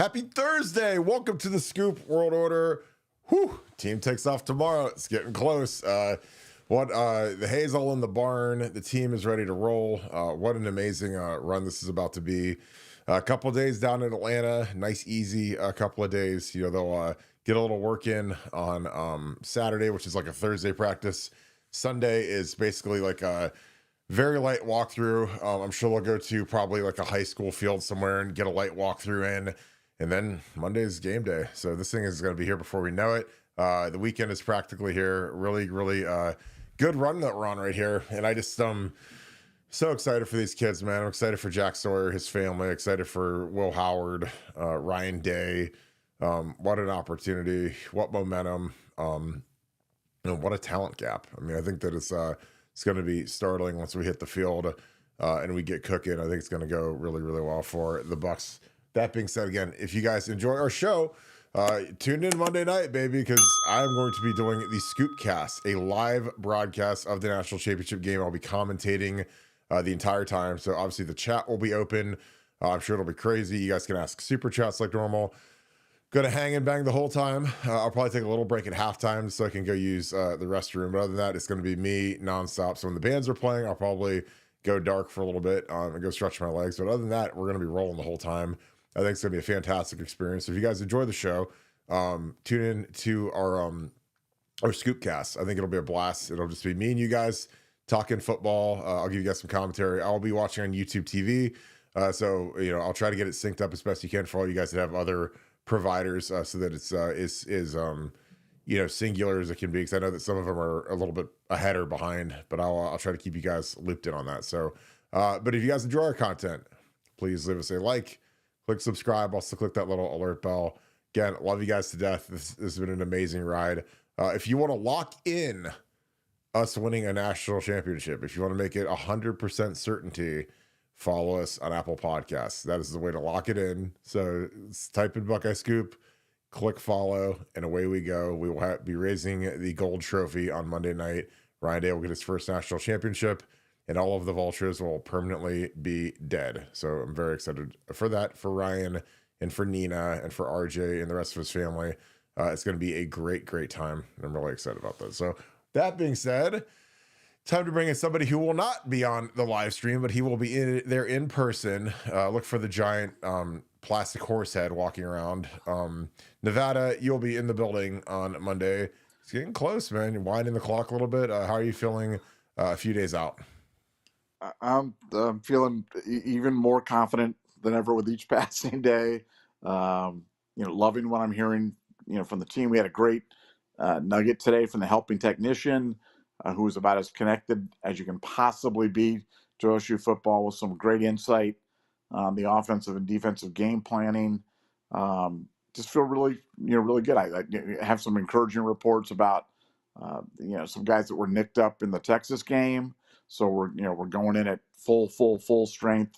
Happy Thursday. Welcome to the Scoop World Order. Whew, team takes off tomorrow. It's getting close. The hay's all in the barn. The team is ready to roll. What an amazing run this is about to be. A couple of days down in Atlanta. Nice, easy couple of days. You know, they'll get a little work in on Saturday, which is like a Thursday practice. Sunday is basically like a very light walkthrough. I'm sure they'll go to probably like a high school field somewhere and get a light walkthrough in. And then Monday's game day. So this thing is going to be here before we know it. The weekend is practically here. Really, really good run that we're on right here. And I just so excited for these kids, man. I'm excited for Jack Sawyer, his family. Excited for Will Howard, Ryan Day. What an opportunity. What momentum. What a talent gap. I mean, I think that it's going to be startling once we hit the field and we get cooking. I think it's going to go really, really well for the Bucks. That being said, again, if you guys enjoy our show, tune in Monday night, baby, because I'm going to be doing the Scoop Cast, a live broadcast of the national championship game. I'll be commentating the entire time. So obviously the chat will be open. I'm sure it'll be crazy. You guys can ask super chats like normal. Gonna hang and bang the whole time. I'll probably take a little break at halftime so I can go use the restroom. But other than that, it's going to be me nonstop. So when the bands are playing, I'll probably go dark for a little bit and go stretch my legs. But other than that, we're going to be rolling the whole time. I think it's going to be a fantastic experience. So if you guys enjoy the show, tune in to our Scoop Cast. I think it'll be a blast. It'll just be me and you guys talking football. I'll give you guys some commentary. I'll be watching on YouTube TV. So, you know, I'll try to get it synced up as best you can for all you guys that have other providers so that it's singular as it can be, because I know that some of them are a little bit ahead or behind, but I'll try to keep you guys looped in on that. So but if you guys enjoy our content, please leave us a like, click subscribe, also click that little alert bell. Again, love you guys to death. This has been an amazing ride. If you want to lock in us winning a national championship, if you want to make it 100% certainty, follow us on Apple Podcasts. That is the way to lock it in. So type in Buckeye Scoop, click follow, and away we go. We will be raising the gold trophy on Monday night. Ryan Day will get his first national championship, and all of the vultures will permanently be dead. So I'm very excited for that, for Ryan and for Nina and for RJ and the rest of his family. It's going to be a great, great time. I'm really excited about that. So that being said, time to bring in somebody who will not be on the live stream, but he will be there in person. Look for the giant plastic horse head walking around. Nevada, you'll be in the building on Monday. It's getting close, man. You're winding the clock a little bit. How are you feeling a few days out? I'm feeling even more confident than ever with each passing day. Loving what I'm hearing, from the team. We had a great nugget today from the helping technician, who was about as connected as you can possibly be to OSU football, with some great insight on the offensive and defensive game planning. Just feel really, really good. I have some encouraging reports about, some guys that were nicked up in the Texas game. So we're going in at full strength,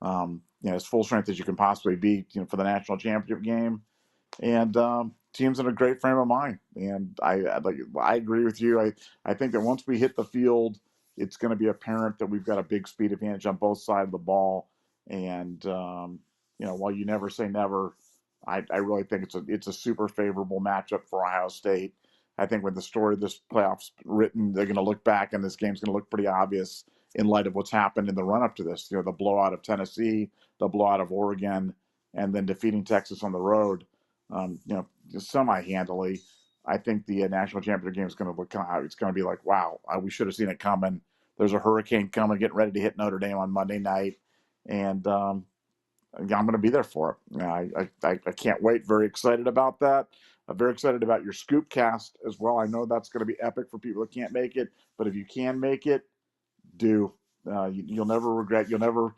as full strength as you can possibly be, for the national championship game. And team's in a great frame of mind. And I agree with you. I think that once we hit the field, it's going to be apparent that we've got a big speed advantage on both sides of the ball. And while you never say never, I really think it's a super favorable matchup for Ohio State. I think when the story of this playoff's written, they're going to look back and this game's going to look pretty obvious in light of what's happened in the run up to this. The blowout of Tennessee, the blowout of Oregon, and then defeating Texas on the road, semi-handily. I think the national championship game is going to look it's going to be like, wow, we should have seen it coming. There's a hurricane coming, getting ready to hit Notre Dame on Monday night. And I'm going to be there for it. I can't wait. Very excited about that. I'm very excited about your Scoop Cast as well. I know that's going to be epic for people that can't make it, but if you can make it, do. You'll never regret. You'll never,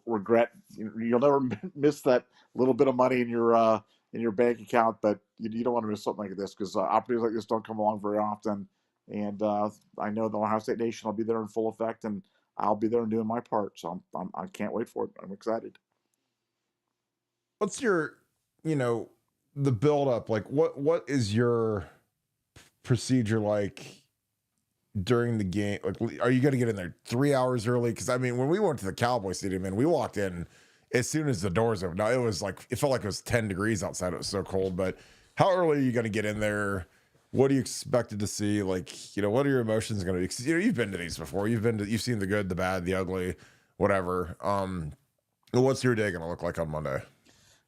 regret. You'll never miss that little bit of money in your bank account. But you don't want to miss something like this, because opportunities like this don't come along very often. And I know the Ohio State Nation will be there in full effect, and I'll be there and doing my part. So I can't wait for it. I'm excited. What's your, the build up? Like what is your procedure like during the game? Like, are you going to get in there 3 hours early? Because I mean, when we went to the Cowboy Stadium, man, we walked in, as soon as the doors opened. Now it felt like it was 10 degrees outside. It was so cold. But how early are you going to get in there? What do you expected to see? Like, what are your emotions going to be? 'Cause, you've been to these before. You've seen the good, the bad, the ugly, whatever. What's your day going to look like on Monday?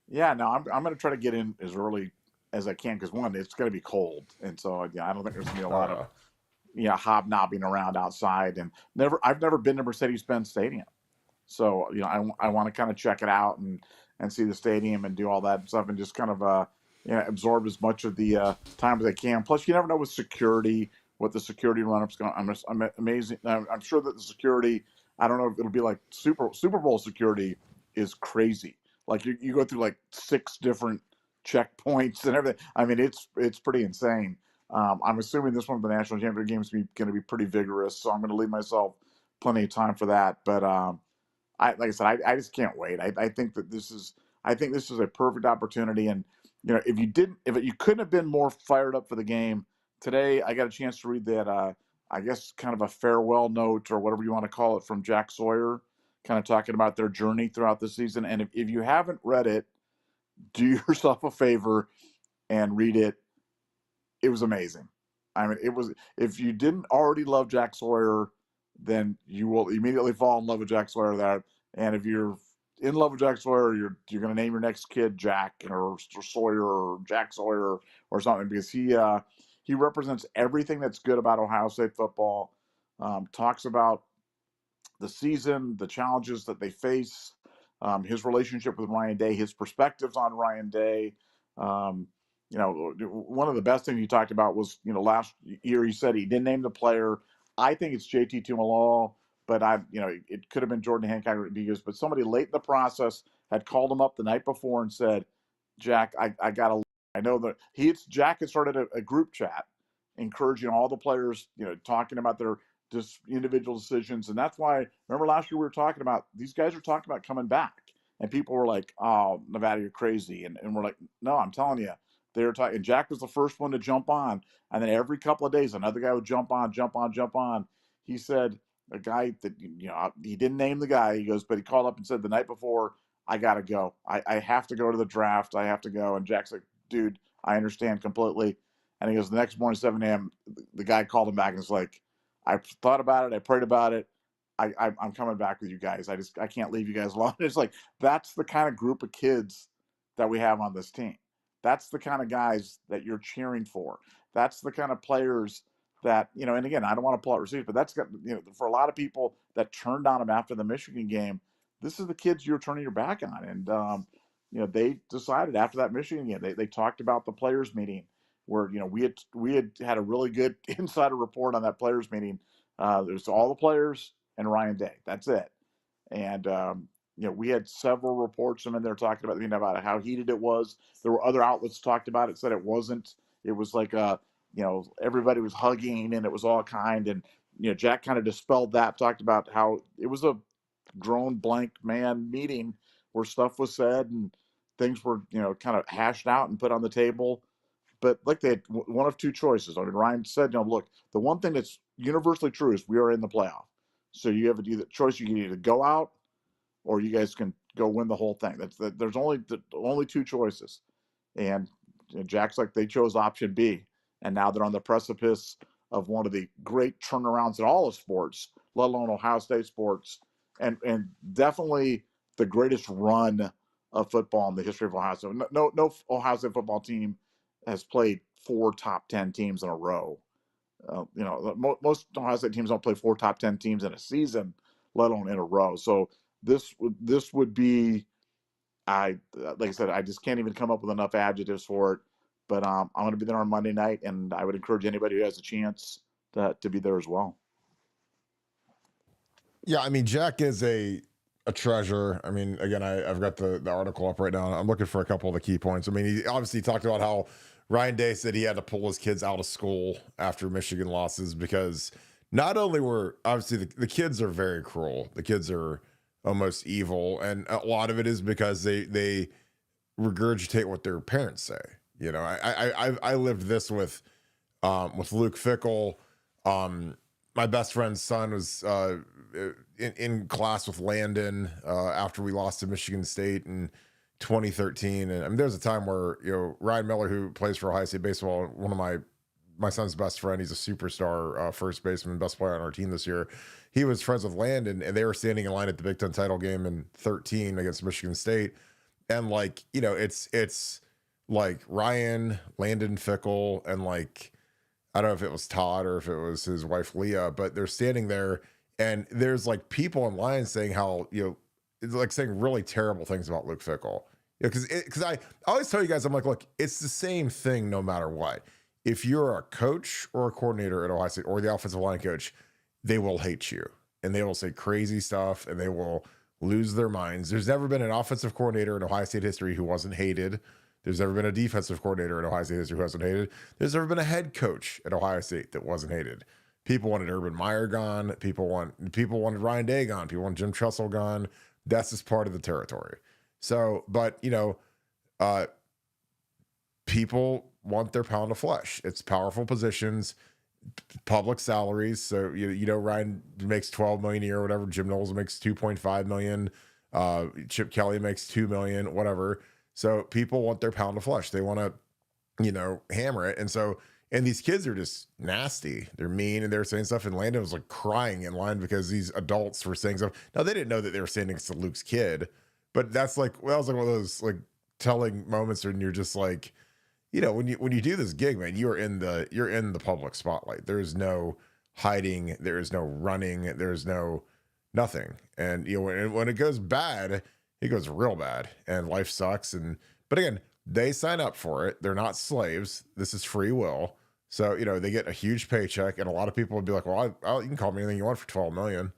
Yeah, no, I'm going to try to get in as early as I can because one, it's going to be cold, and so yeah, I don't think there's going to be a Oh lot of hobnobbing around outside. And I've never been to Mercedes-Benz Stadium, so I want to kind of check it out and see the stadium and do all that stuff and just kind of absorb as much of the time as I can. Plus, you never know with security what the security run-up's going. I'm amazing. I'm sure that the security. I don't know if it'll be like Super Bowl security is crazy. Like you go through like 6 different checkpoints and everything. I mean, it's pretty insane. I'm assuming this one of the national championship games is going to be pretty vigorous, so I'm going to leave myself plenty of time for that. But like I said, I just can't wait. I think that this is a perfect opportunity. And if you couldn't have been more fired up for the game today, I got a chance to read that I guess kind of a farewell note or whatever you want to call it from Jack Sawyer, kind of talking about their journey throughout the season. And if you haven't read it, do yourself a favor and read it. It was amazing. I mean, it was. If you didn't already love Jack Sawyer, then you will immediately fall in love with Jack Sawyer. And if you're in love with Jack Sawyer, you're going to name your next kid Jack or Sawyer or Jack Sawyer or something because he represents everything that's good about Ohio State football. Talks about the season, the challenges that they face, his relationship with Ryan Day, his perspectives on Ryan Day. One of the best things he talked about was, last year he said he didn't name the player. I think it's JT Tumalall, but it could have been Jordan Hancock because, but somebody late in the process had called him up the night before and said, Jack, I got to, I know that Jack had started a group chat encouraging all the players, talking about their just individual decisions. And that's why, remember last year we were talking about, these guys are talking about coming back. And people were like, oh, Nevada, you're crazy. And we're like, no, I'm telling you, they were talking. And Jack was the first one to jump on. And then every couple of days, another guy would jump on. He said, a guy that, he didn't name the guy. He goes, but he called up and said the night before, I got to go. I have to go to the draft. I have to go. And Jack's like, dude, I understand completely. And he goes, the next morning, 7 a.m., the guy called him back and was like, I thought about it. I prayed about it. I'm coming back with you guys. I can't leave you guys alone. It's like, that's the kind of group of kids that we have on this team. That's the kind of guys that you're cheering for. That's the kind of players that, and again, I don't want to pull out receipts, but that's got, for a lot of people that turned on him after the Michigan game, this is the kids you're turning your back on. And, they decided after that Michigan game, they talked about the players meeting where, we had a really good insider report on that players meeting. There's all the players and Ryan Day. That's it. And, we had several reports from in there talking about how heated it was. There were other outlets talked about it, said it wasn't. It was like, everybody was hugging and it was all kind. And, Jack kind of dispelled that, talked about how it was a grown blank man meeting where stuff was said and things were, kind of hashed out and put on the table. But like they had one of two choices. I mean, Ryan said, look, the one thing that's universally true is we are in the playoff. So you have the choice. You can either go out or you guys can go win the whole thing. There's only two choices. And Jack's like, they chose option B. And now they're on the precipice of one of the great turnarounds in all of sports, let alone Ohio State sports. And definitely the greatest run of football in the history of Ohio State. No Ohio State football team has played 4 top 10 teams in a row. Most Ohio State teams don't play 4 top 10 teams in a season, let alone in a row. So this would be, like I said, I just can't even come up with enough adjectives for it. But I'm going to be there on Monday night, and I would encourage anybody who has a chance to be there as well. Yeah, I mean, Jack is a treasure. I mean, again, I've got the article up right now. I'm looking for a couple of the key points. I mean, he obviously talked about how Ryan Day said he had to pull his kids out of school after Michigan losses because not only were obviously the kids are very cruel, the kids are almost evil, and a lot of it is because they regurgitate what their parents say. I lived this with Luke Fickle. my best friend's son was in class with Landon after we lost to Michigan State in 2013. And I mean, there's a time where, Ryan Miller, who plays for Ohio State baseball, one of my son's best friend, he's a superstar first baseman, best player on our team this year. He was friends with Landon, and they were standing in line at the Big Ten title game in 13 against Michigan State. And like, it's like Ryan, Landon, Fickle, and like, I don't know if it was Todd or if it was his wife Leah, but they're standing there, and there's like people in line saying how, it's like saying really terrible things about Luke Fickle. Because I always tell you guys, I'm like, look, it's the same thing no matter what. If you're a coach or a coordinator at Ohio State or the offensive line coach, they will hate you, and they will say crazy stuff, and they will lose their minds. There's never been an offensive coordinator in Ohio State history who wasn't hated. There's never been a defensive coordinator in Ohio State history who wasn't hated. There's never been a head coach at Ohio State that wasn't hated. People wanted Urban Meyer gone. People wanted Ryan Day gone. People wanted Jim Tressel gone. That's just part of the territory. So, but people want their pound of flesh. It's powerful positions, public salaries. So Ryan makes $12 million a year, or whatever. Jim Knowles makes $2.5 million. Chip Kelly makes $2 million, whatever. So people want their pound of flesh. They want to, hammer it. And these kids are just nasty. They're mean, and they're saying stuff. And Landon was like crying in line because these adults were saying stuff. Now, they didn't know that they were standing next to Luke's kid, but that's like, that was like one of those like telling moments when you're just like, when you do this gig, man, you're in the public spotlight. There's no hiding. There's no running. There's no nothing. And when it goes bad, it goes real bad, and life sucks. But again, they sign up for it. They're not slaves. This is free will. So, they get a huge paycheck, and a lot of people would be like, well, you can call me anything you want for $12 million.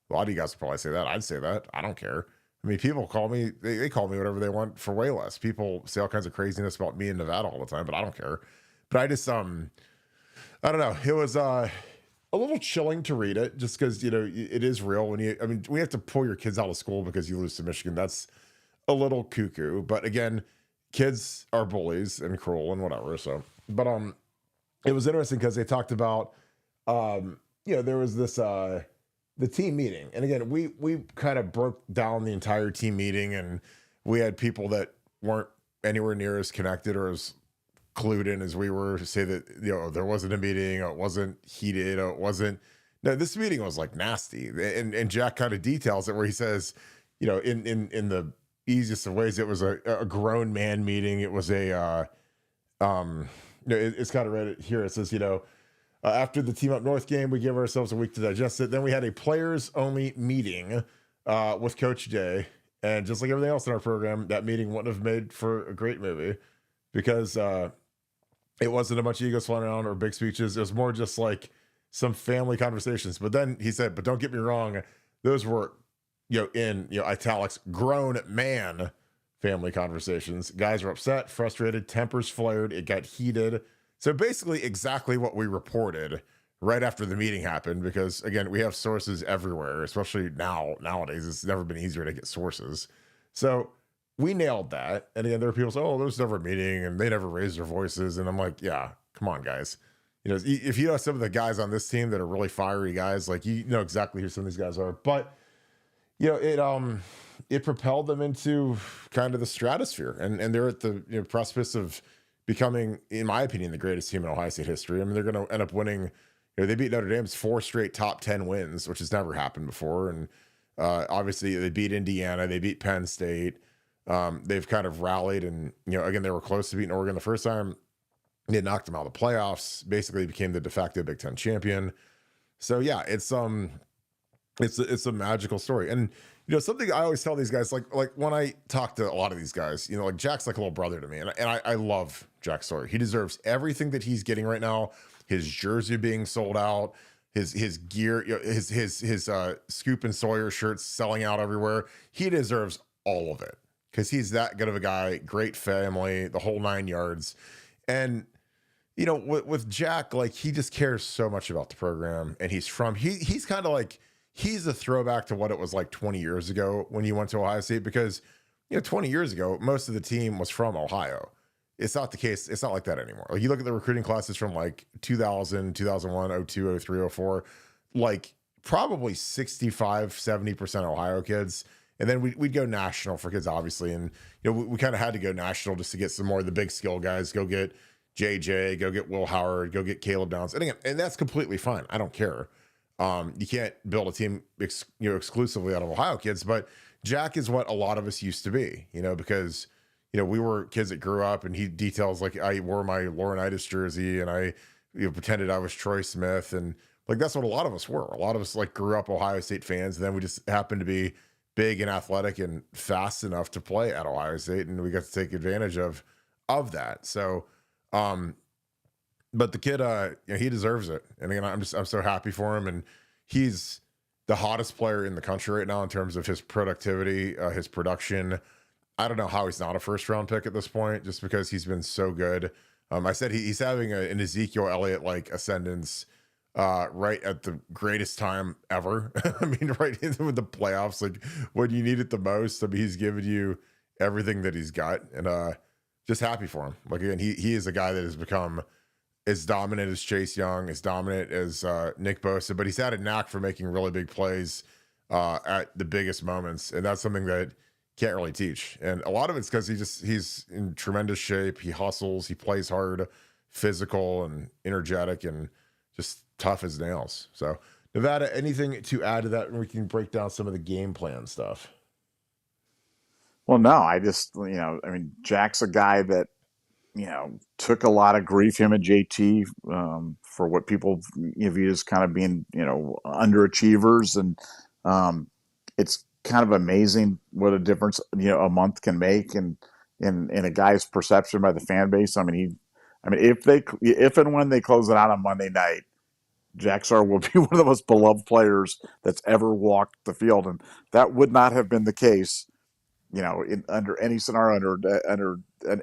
A lot of you guys would probably say that. I'd say that. I don't care. I mean, people call me, they call me whatever they want for way less. People say all kinds of craziness about me in Nevada all the time, but I don't care. But I just, I don't know. It was a little chilling to read it, just because, it is real. We have to pull your kids out of school because you lose to Michigan. That's a little cuckoo. But again, kids are bullies and cruel and whatever. So, but it was interesting because they talked about, there was this the team meeting, and again, we kind of broke down the entire team meeting, and we had people that weren't anywhere near as connected or as clued in as we were to say that there wasn't a meeting, or it wasn't heated, or it wasn't. No, this meeting was like nasty, and Jack kind of details it where he says, in the easiest of ways, it was a grown man meeting. It was a it's kind of read it here. It says, after the Team Up North game, we give ourselves a week to digest it. Then we had a players only meeting with Coach Day, and just like everything else in our program, that meeting wouldn't have made for a great movie, because it wasn't a bunch of egos flying around or big speeches. It was more just like some family conversations. But then he said, but don't get me wrong, those were in italics, grown man family conversations. Guys were upset, frustrated, tempers flared, it got heated. So basically exactly what we reported right after the meeting happened, because again, we have sources everywhere, especially nowadays. It's never been easier to get sources. So we nailed that. And again, there were people say, oh, there was never a meeting and they never raised their voices. And I'm like, yeah, come on, guys. If you know some of the guys on this team that are really fiery guys, like, exactly who some of these guys are. But it propelled them into kind of the stratosphere, and they're at the precipice of becoming, in my opinion, the greatest team in Ohio State history. I mean, they're going to end up winning. They beat Notre Dame's 4 straight top 10 wins, which has never happened before. And obviously, they beat Indiana, they beat Penn State. They've kind of rallied, and again, they were close to beating Oregon the first time. They knocked them out of the playoffs. Basically, became the de facto Big Ten champion. So yeah, it's a magical story. And something I always tell these guys, like when I talk to a lot of these guys, like Jack's like a little brother to me, and I love Jack Sawyer. He deserves everything that he's getting right now. His jersey being sold out, his gear, his Scoop and Sawyer shirts selling out everywhere. He deserves all of it because he's that good of a guy. Great family, the whole 9 yards. And with Jack, like, he just cares so much about the program, and he's kind of like, he's a throwback to what it was like 20 years ago when you went to Ohio State, because 20 years ago, most of the team was from Ohio. It's not the case. It's not like that anymore. Like, you look at the recruiting classes from like 2000, 2001, 02, 03, 04. like probably 65-70% Ohio kids. And then we'd go national for kids, obviously. And, we kind of had to go national just to get some more of the big skill guys. Go get JJ, go get Will Howard, go get Caleb Downs. And again, and that's completely fine. I don't care. You can't build a team, exclusively out of Ohio kids, but Jack is what a lot of us used to be, because, we were kids that grew up, and he details like I wore my Laurinaitis jersey and I pretended I was Troy Smith. And like, that's what a lot of us were. A lot of us like grew up Ohio State fans. And then we just happened to be big and athletic and fast enough to play at Ohio State. And we got to take advantage of that. So, but the kid, he deserves it. And again, I'm so happy for him. And he's the hottest player in the country right now in terms of his productivity, his production. I don't know how he's not a first round pick at this point, just because he's been so good. I said he's having an Ezekiel Elliott like ascendance right at the greatest time ever. I mean, right into the playoffs, like when you need it the most. I mean, he's given you everything that he's got, and just happy for him. Like, again, he is a guy that has become as dominant as Chase Young, as dominant as Nick Bosa, but he's had a knack for making really big plays at the biggest moments, and that's something that can't really teach. And a lot of it's because he's in tremendous shape. He hustles, he plays hard, physical and energetic, and just tough as nails. So, Nevada, anything to add to that? We can break down some of the game plan stuff. Well, no, I just, Jack's a guy that, took a lot of grief, him and JT, for what people view as kind of being, underachievers. And it's kind of amazing what a difference, a month can make in a guy's perception by the fan base. If and when they close it out on Monday night, Jack Sawyer will be one of the most beloved players that's ever walked the field. And that would not have been the case, under any scenario, under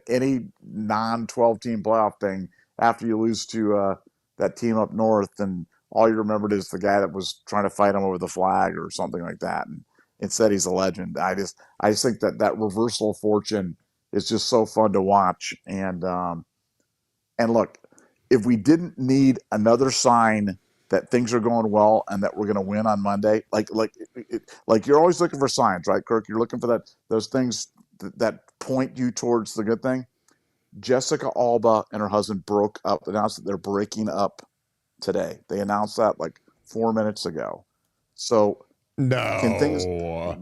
any non-12 team playoff thing, after you lose to that team up north, and all you remembered is the guy that was trying to fight him over the flag or something like that. And instead, he's a legend. I just think that reversal of fortune is just so fun to watch. And look, if we didn't need another sign that things are going well and that we're going to win on Monday, like you're always looking for signs, right, Kirk? You're looking for those things that point you towards the good thing. Jessica Alba and her husband announced that they're breaking up today. They announced that like 4 minutes ago. So no, can things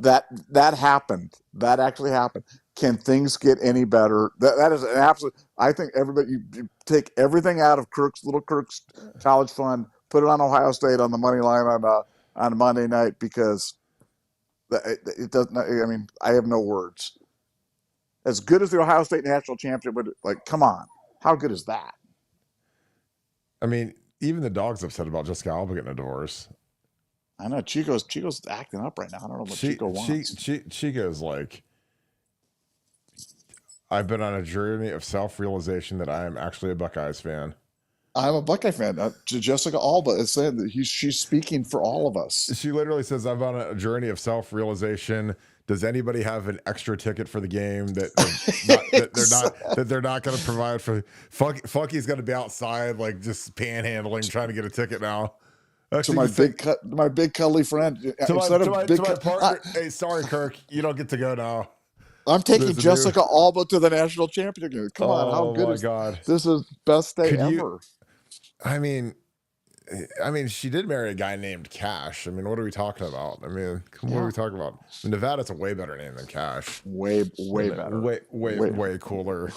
that happened? That actually happened. Can things get any better? That is an absolute. I think everybody, you take everything out of Kirk's college fund, put it on Ohio State on the money line on Monday night, because it doesn't. I mean, I have no words. As good as the Ohio State national championship, but like, come on, how good is that? I mean, even the dog's upset about Jessica Alba getting a divorce. I know Chico's acting up right now. I don't know what Chico wants. Chico's like, I've been on a journey of self-realization that I am actually a Buckeyes fan. I'm a Buckeye fan. Jessica Alba is saying that she's speaking for all of us. She literally says, I'm on a journey of self-realization. Does anybody have an extra ticket for the game that they're not going to provide for? Funky's going to be outside, like just panhandling, trying to get a ticket now. Actually, to my big cuddly friend. To my partner. Hey, sorry, Kirk, you don't get to go now. I'm taking Jessica Alba to the national championship game. Come on, how good is God. This is best day ever. I mean, she did marry a guy named Cash. I mean, what are we talking about? I mean, what are we talking about? Nevada's a way better name than Cash. Way better. Way cooler.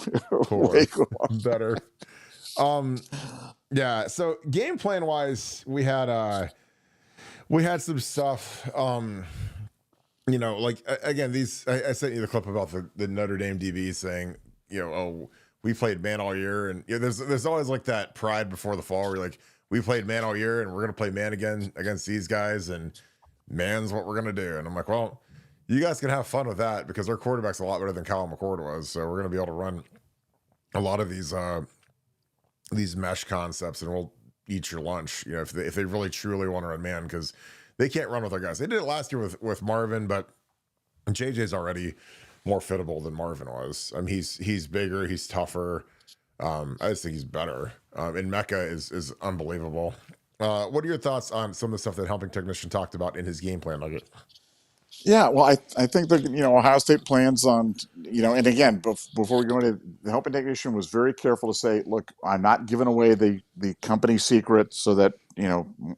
Way cooler. Better. Yeah. So game plan wise, we had some stuff. Like again, I sent you the clip about the Notre Dame DB saying, we played man all year, and there's always like that pride before the fall where you're like, we played man all year and we're gonna play man again against these guys, and man's what we're gonna do. And I'm like, well, you guys can have fun with that because our quarterback's a lot better than Kyle McCord was, so we're gonna be able to run a lot of these mesh concepts, and we'll eat your lunch, if they really truly want to run man, because they can't run with our guys. They did it last year with Marvin, but JJ's already more fittable than Marvin was. I mean, he's bigger, he's tougher. I just think he's better. And Mecca is unbelievable. What are your thoughts on some of the stuff that Helping Technician talked about in his game plan nugget? Yeah, well, I think that Ohio State plans on and again before we go into the helping technician was very careful to say, look, I'm not giving away the company secret so that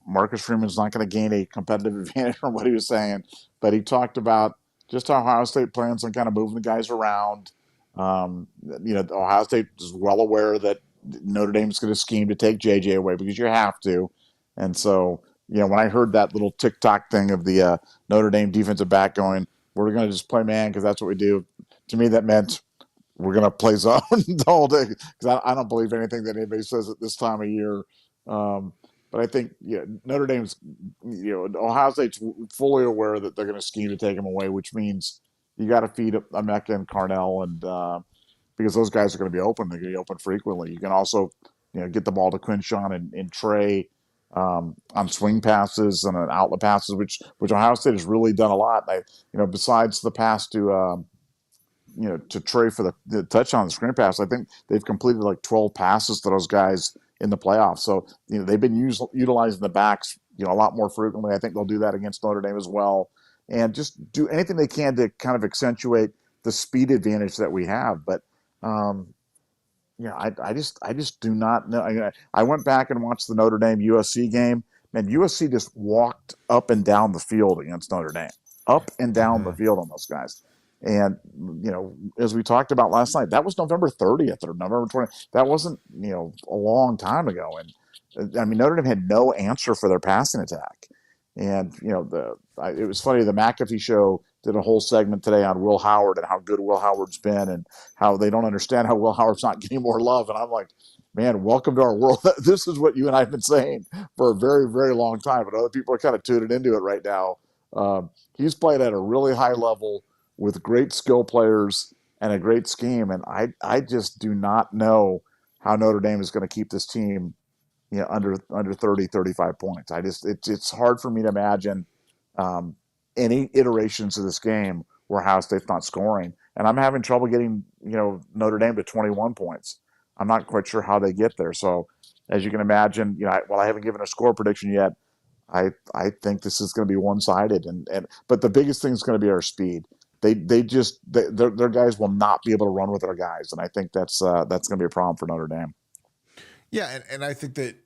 Marcus Freeman's not going to gain a competitive advantage from what he was saying, but he talked about just how Ohio State plans on kind of moving the guys around. Ohio State is well aware that Notre Dame's going to scheme to take JJ away because you have to, and so when I heard that little TikTok thing of the Notre Dame defensive back going, we're going to just play man because that's what we do. To me, that meant we're going to play zone the whole day because I don't believe anything that anybody says at this time of year. But I think Notre Dame's, Ohio State's fully aware that they're going to scheme to take him away, which means you got to feed Emeka and Carnell, and because those guys are going to be open, they're going to be open frequently. You can also, get the ball to Quinshawn and Trey on swing passes and on outlet passes, which Ohio State has really done a lot. Besides the pass to Trey for the touchdown, the screen pass, I think they've completed like 12 passes to those guys in the playoffs. So they've been utilizing the backs a lot more frequently. I think they'll do that against Notre Dame as well, and just do anything they can to kind of accentuate the speed advantage that we have. But I just do not know. I went back and watched the Notre Dame USC game. Man, USC just walked up and down the field against Notre Dame, up and down the field on those guys. And as we talked about last night, that was November 30th or November 20th. That wasn't a long time ago. And I mean, Notre Dame had no answer for their passing attack. And it was funny. The McAfee show did a whole segment today on Will Howard and how good Will Howard's been and how they don't understand how Will Howard's not getting more love. And I'm like, man, welcome to our world. This is what you and I have been saying for a very, very long time. But other people are kind of tuning into it right now. He's played at a really high level with great skill players and a great scheme. And I just do not know how Notre Dame is going to keep this team under 30, 35 points. It's hard for me to imagine any iterations of this game where Ohio State's not scoring. And I'm having trouble getting, Notre Dame to 21 points. I'm not quite sure how they get there. So as you can imagine, while I haven't given a score prediction yet, I think this is going to be one-sided. But the biggest thing is going to be our speed. Their guys will not be able to run with our guys. And I think that's going to be a problem for Notre Dame. Yeah, and I think that,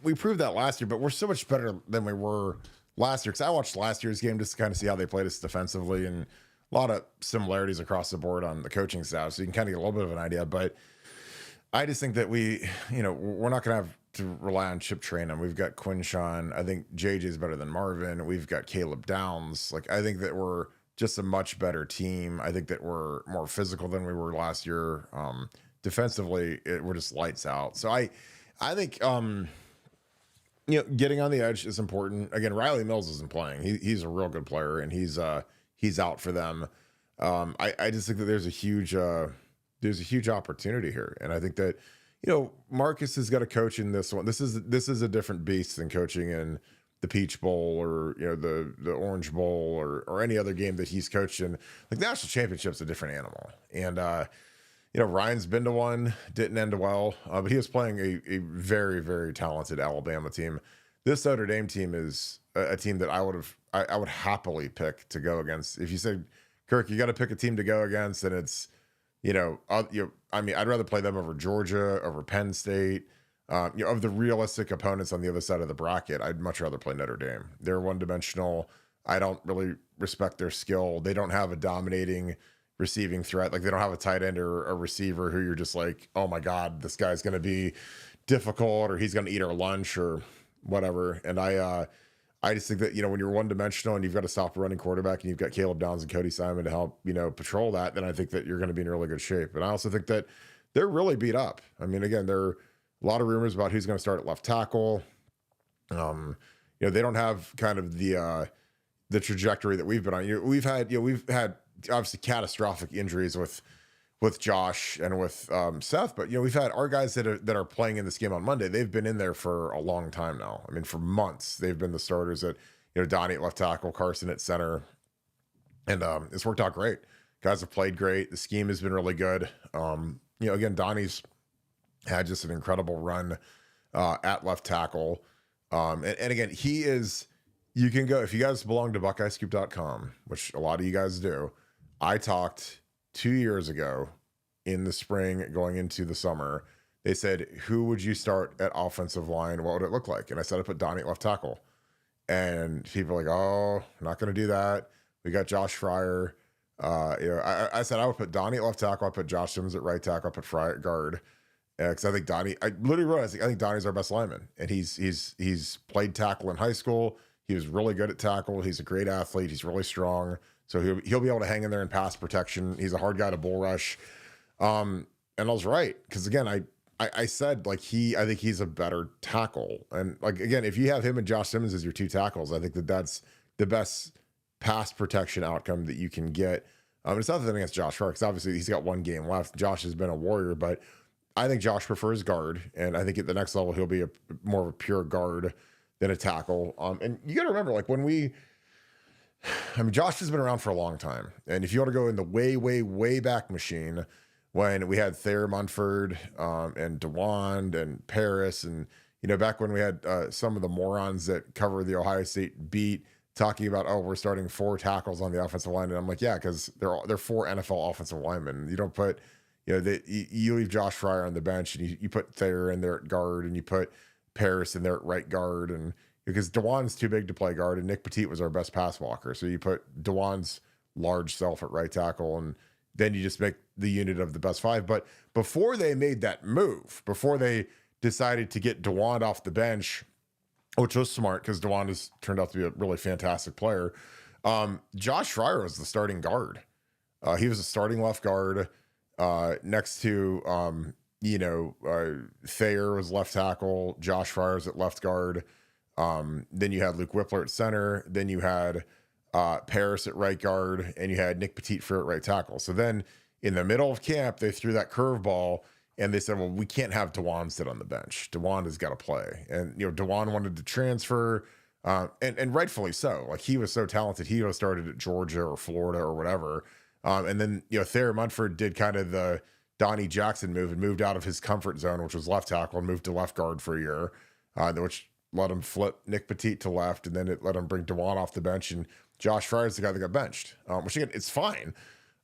we proved that last year, but we're so much better than we were last year. Because I watched last year's game just to kind of see how they played us defensively, and a lot of similarities across the board on the coaching staff. So you can kind of get a little bit of an idea. But I just think that we're not going to have to rely on Chip Trayanum. We've got Quinshawn. I think JJ's better than Marvin. We've got Caleb Downs. I think that we're just a much better team. I think that we're more physical than we were last year. Defensively, we're just lights out. So I think getting on the edge is important. Again, Riley Mills isn't playing. He's a real good player, and he's out for them. I just think that there's a huge opportunity here, and I think that Marcus has got to coach in this one. This is a different beast than coaching in the Peach Bowl or the Orange Bowl or any other game that he's coached in. Like, the national championship's a different animal, and Ryan's been to one, didn't end well, but he was playing a very, very talented Alabama team. This Notre Dame team is a team that I would happily pick to go against. If you said, Kirk, you got to pick a team to go against, and it's I'd rather play them over Georgia, over Penn State. Of the realistic opponents on the other side of the bracket, I'd much rather play Notre Dame. They're one-dimensional. I don't really respect their skill. They don't have a dominating receiving threat. Like, they don't have a tight end or a receiver who you're just like, oh my God, this guy's going to be difficult, or he's going to eat our lunch or whatever. And I just think that, when you're one-dimensional and you've got to stop a running quarterback and you've got Caleb Downs and Cody Simon to help, patrol that, then I think that you're going to be in really good shape. And I also think that they're really beat up. I mean, again, there are a lot of rumors about who's going to start at left tackle. They don't have kind of the trajectory that we've been on. We've had obviously catastrophic injuries with Josh and with Seth, but we've had our guys that are playing in this game on Monday. They've been in there for a long time now. I mean, for months they've been the starters at Donnie at left tackle, Carson at center, and it's worked out great. Guys have played great. The scheme has been really good. Again, Donnie's had just an incredible run at left tackle. And again, he is, you can go, if you guys belong to BuckeyeScoop.com, which a lot of you guys do, I talked 2 years ago in the spring going into the summer. They said, who would you start at offensive line? What would it look like? And I said, I put Donnie at left tackle. And people are like, oh, I'm not going to do that. We got Josh Fryer. I said I would put Donnie at left tackle. I put Josh Simmons at right tackle. I put Fryer at guard. Because I think Donnie, I literally realized, I think Donnie's our best lineman. And he's played tackle in high school. He was really good at tackle. He's a great athlete. He's really strong. So he'll be able to hang in there in pass protection. He's a hard guy to bull rush. And I was right. Because again, I said, like, I think he's a better tackle. And like, again, if you have him and Josh Simmons as your two tackles, I think that's the best pass protection outcome that you can get. It's nothing against Josh Hart, because obviously he's got one game left. Josh has been a warrior, but I think Josh prefers guard. And I think at the next level, he'll be more of a pure guard than a tackle. And you got to remember, like, Josh has been around for a long time. And if you want to go in the way, way, way back machine, when we had Thayer Munford and DeWand and Paris, and back when we had some of the morons that cover the Ohio State beat talking about, oh, we're starting 4 tackles on the offensive line, and I'm like, yeah, because they're 4 NFL offensive linemen. You don't put, you leave Josh Fryer on the bench, and you put Thayer in there at guard, and you put Paris in there at right guard, and because DeWand's too big to play guard, and Nick Petit was our best pass blocker, so you put DeWand's large self at right tackle, and then you just make the unit of the best 5. But before they made that move, before they decided to get DeWand off the bench, which was smart because DeWand has turned out to be a really fantastic player, Josh Fryer was the starting guard. He was a starting left guard next to, Thayer was left tackle, Josh Fryer's at left guard. Then you had Luke Whippler at center. Then you had Paris at right guard, and you had Nick Petit for at right tackle. So then in the middle of camp, they threw that curveball, and they said, well, we can't have DeWand sit on the bench. DeWand has got to play. And, DeWand wanted to transfer, and rightfully so. Like, he was so talented. He would have started at Georgia or Florida or whatever. And then, Thayer Munford did kind of the Donnie Jackson move and moved out of his comfort zone, which was left tackle, and moved to left guard for a year, which let him flip Nick Petit to left, and then it let him bring DeWand off the bench, and Josh Fryer's the guy that got benched, which again, it's fine.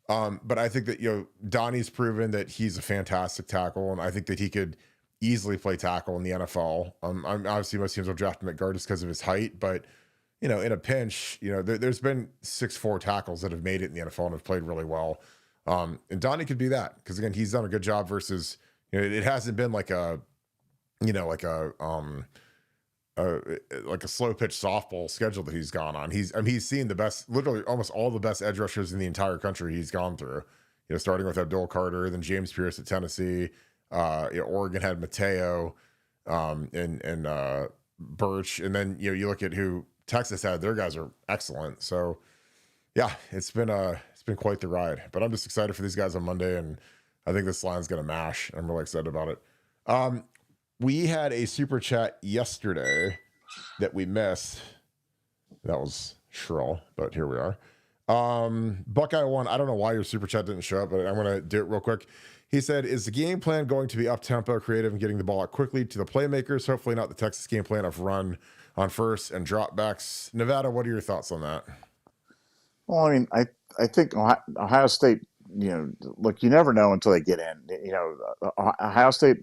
But I think that, Donnie's proven that he's a fantastic tackle, and I think that he could easily play tackle in the NFL. Obviously most teams will draft him at guard just because of his height, but in a pinch, there's been 6'4" tackles that have made it in the NFL and have played really well. And Donnie could be that, because again, he's done a good job versus, it hasn't been like a slow pitch softball schedule that he's gone on. He's seen the best, literally almost all the best edge rushers in the entire country he's gone through, starting with Abdul Carter, then James Pierce at Tennessee. Oregon had Mateo, and Birch. And then, you look at who Texas had, their guys are excellent. So yeah, it's been quite the ride, but I'm just excited for these guys on Monday. And I think this line's going to mash. I'm really excited about it. We had a super chat yesterday that we missed. That was shrill, but here we are. Buckeye One, I don't know why your super chat didn't show up, but I'm going to do it real quick. He said, is the game plan going to be up-tempo, creative, and getting the ball out quickly to the playmakers? Hopefully not the Texas game plan of run on first and dropbacks. Nevada, what are your thoughts on that? Well, I think Ohio State, look, you never know until they get in. Ohio State,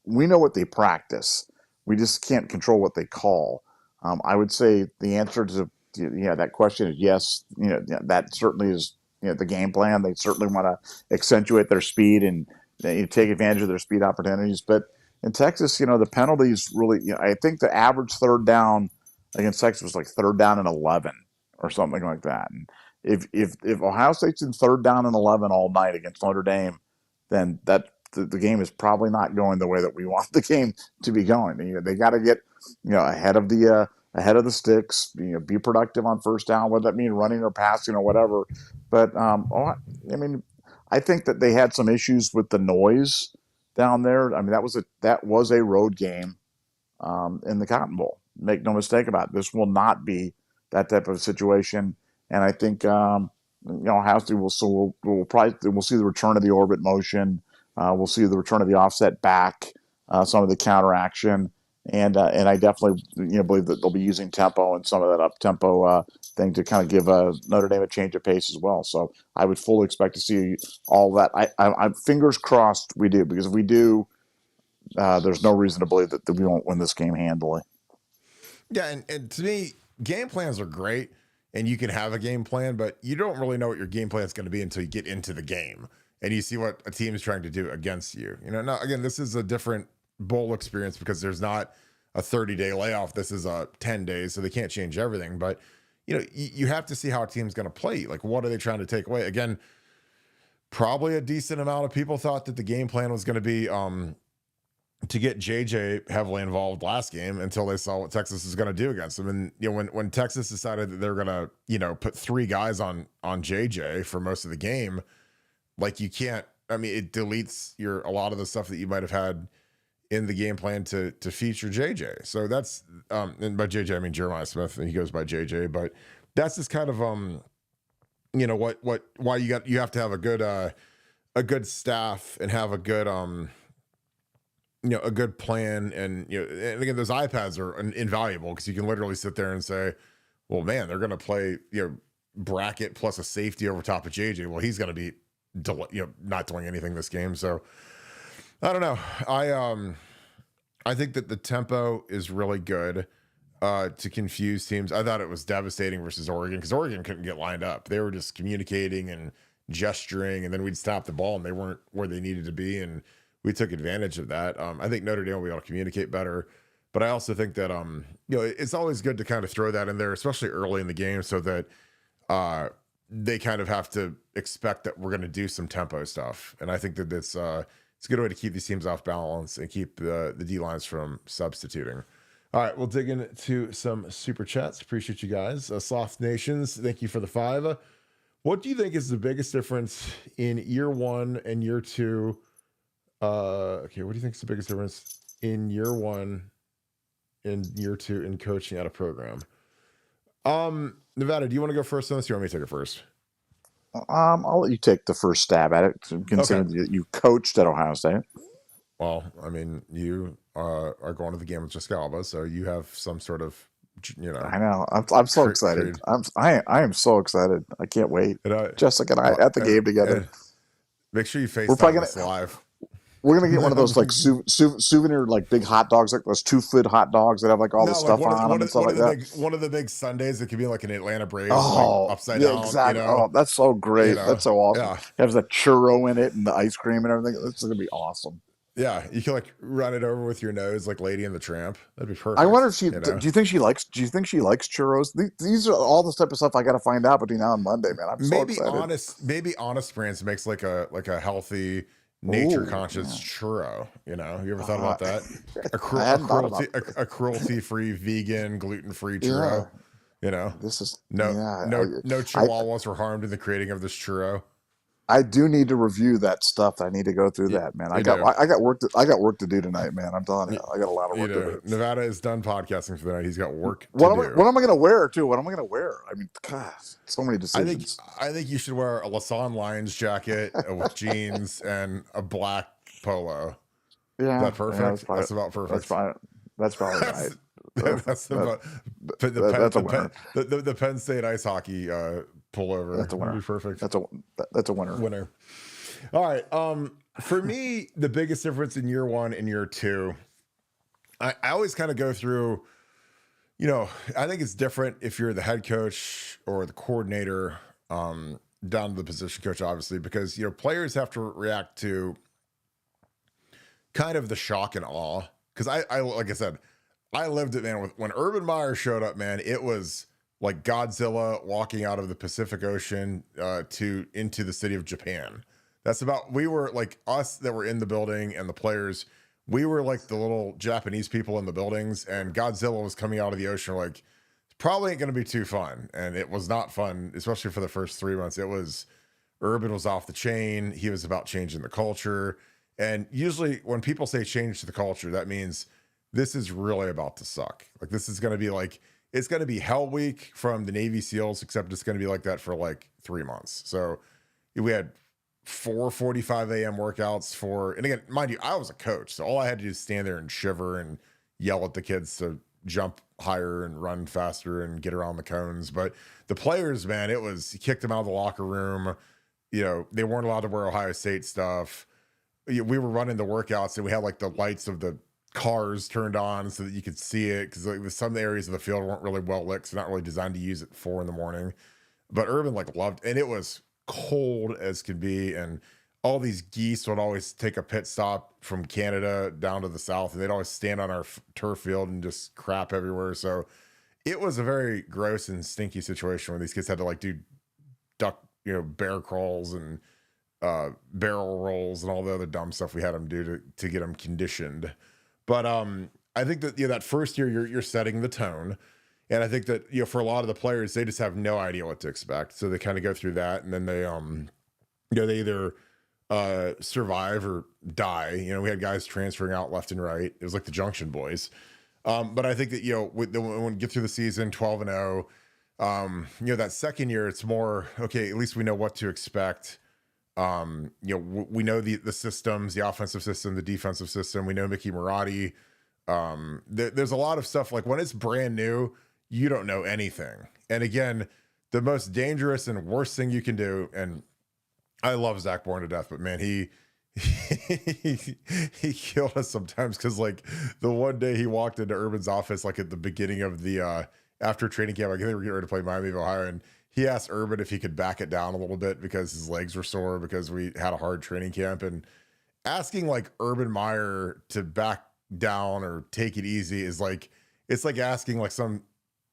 we know what they practice. We just can't control what they call. I would say the answer to that question is yes. That certainly is the game plan. They certainly want to accentuate their speed and take advantage of their speed opportunities. But in Texas, the penalties really. I think the average third down against Texas was like 3rd down and 11 or something like that. And if Ohio State's in 3rd down and 11 all night against Notre Dame, then the game is probably not going the way that we want the game to be going. They got to get ahead of the sticks. Be productive on first down, whether that mean running or passing or whatever. But I think that they had some issues with the noise down there. That was a road game in the Cotton Bowl. Make no mistake about it. This will not be that type of situation. And I think Ohio State we'll see the return of the orbit motion. We'll see the return of the offset back, some of the counteraction, And I definitely believe that they'll be using tempo and some of that up tempo thing to kind of give Notre Dame a change of pace as well. So I would fully expect to see all that. I'm fingers crossed we do, because if we do, there's no reason to believe that we won't win this game handily. Yeah, and to me, game plans are great, and you can have a game plan, but you don't really know what your game plan is going to be until you get into the game and you see what a team is trying to do against you. Now again, this is a different bowl experience because there's not a 30-day layoff. This is a 10 days, so they can't change everything. But you have to see how a team's going to play. Like, what are they trying to take away? Again, probably a decent amount of people thought that the game plan was going to be to get JJ heavily involved last game until they saw what Texas is going to do against them. And when Texas decided that they're going to put 3 guys on JJ for most of the game, like, you can't. I mean, it deletes a lot of the stuff that you might have had in the game plan to feature JJ. So that's and by JJ I mean Jeremiah Smith, and he goes by JJ. But that's just kind of why you have to have a good staff and have a good a good plan. And and again, those iPads are invaluable because you can literally sit there and say, well, man, they're going to play bracket plus a safety over top of JJ. Well, he's going to be not doing anything this game. So I don't know. I think that the tempo is really good to confuse teams. I thought it was devastating versus Oregon because Oregon couldn't get lined up. They were just communicating and gesturing, and then we'd stop the ball and they weren't where they needed to be. And we took advantage of that. I think Notre Dame will be able to communicate better, but I also think that it's always good to kind of throw that in there, especially early in the game, so that they kind of have to expect that we're going to do some tempo stuff. And I think that it's a good way to keep these teams off balance and keep the D lines from substituting. All right, we'll dig into some super chats. Appreciate you guys. Soft Nations, thank you for the 5. What do you think is the biggest difference in year 1 and year 2? Okay, what do you think is the biggest difference in year 1 and year 2 in coaching at a program? Nevada, do you want to go first on this? Or you want me to take it first? I'll let you take the first stab at it, considering that you coached at Ohio State. Well, I mean, you are going to the game with Jessica Alba, so you have some sort of, I know. I'm so excited. I am so excited. I can't wait. Jessica and I at the game together. Make sure you FaceTime us live. We're gonna get one of those like souvenir like big hot dogs, like those 2-foot hot dogs that have like all the stuff on them and stuff like that. One of the big Sundays that could be like an Atlanta Braves, upside down. Exactly. Oh, that's so great. That's so awesome. Yeah. It has the churro in it and the ice cream and everything. This is gonna be awesome. Yeah, you can like run it over with your nose, like Lady and the Tramp. That'd be perfect. I wonder if she. Do you think she likes? Do you think she likes churros? These are all the type of stuff I got to find out between now and Monday, man. I'm so excited. Maybe Honest Brands makes like a healthy, nature conscious churro. You ever thought about that? A cruelty free, vegan, gluten free churro. This is no chihuahuas were harmed in the creating of this churro. I do need to review that stuff. I need to go through that, man. I got work to do tonight, man. I'm telling you, I got a lot of work to do. Nevada is done podcasting for the night. He's got work to do. What am I going to wear too? What am I going to wear? I mean, God, so many decisions. I think you should wear a Lasan Lions jacket with jeans and a black polo. Yeah, is that perfect? Yeah, that's about perfect. That's probably right. That's a winner. The Penn State ice hockey pullover. That's a winner. Be perfect. That's a winner. Winner. All right. For me, the biggest difference in year 1 and year 2, I always kind of go through. I think it's different if you're the head coach or the coordinator, down to the position coach, obviously, because players have to react to kind of the shock and awe. Because I like I said, I lived it, man. When Urban Meyer showed up, man, it was like Godzilla walking out of the Pacific Ocean into the city of Japan. We were like us that were in the building and the players. We were like the little Japanese people in the buildings, and Godzilla was coming out of the ocean. Like, probably ain't going to be too fun. And it was not fun, especially for the first 3 months. Urban was off the chain. He was about changing the culture. And usually when people say change to the culture, that means this is really about to suck. Like, this is going to be like, it's going to be Hell Week from the Navy SEALs, except it's going to be like that for like 3 months. So we had 4:45 a.m. workouts and again, mind you, I was a coach, so all I had to do is stand there and shiver and yell at the kids to jump higher and run faster and get around the cones. But the players, man, he kicked them out of the locker room. They weren't allowed to wear Ohio State stuff. We were running the workouts and we had like the lights of the cars turned on so that you could see it, because like some areas of the field weren't really well lit, so not really designed to use at 4 a.m. But Urban like loved, and it was cold as could be, and all these geese would always take a pit stop from Canada down to the south, and they'd always stand on our turf field and just crap everywhere. So it was a very gross and stinky situation where these kids had to like do duck, bear crawls and barrel rolls and all the other dumb stuff we had them do to get them conditioned. But I think that that first year you're setting the tone, and I think that for a lot of the players, they just have no idea what to expect, so they kind of go through that, and then they they either survive or die. We had guys transferring out left and right. It was like the Junction Boys. But I think that when we get through the season 12-0, that second year it's more okay. At least we know what to expect. We know the systems, the offensive system, the defensive system. We know Mickey Marotti. There's a lot of stuff like when it's brand new, you don't know anything. And again, the most dangerous and worst thing you can do, and I love Zach Bourne to death, but man, he killed us sometimes, because like the one day he walked into Urban's office like at the beginning of the after training camp, I think they were getting ready to play Miami of Ohio, and he asked Urban if he could back it down a little bit because his legs were sore because we had a hard training camp, and asking like Urban Meyer to back down or take it easy is like, it's like asking like some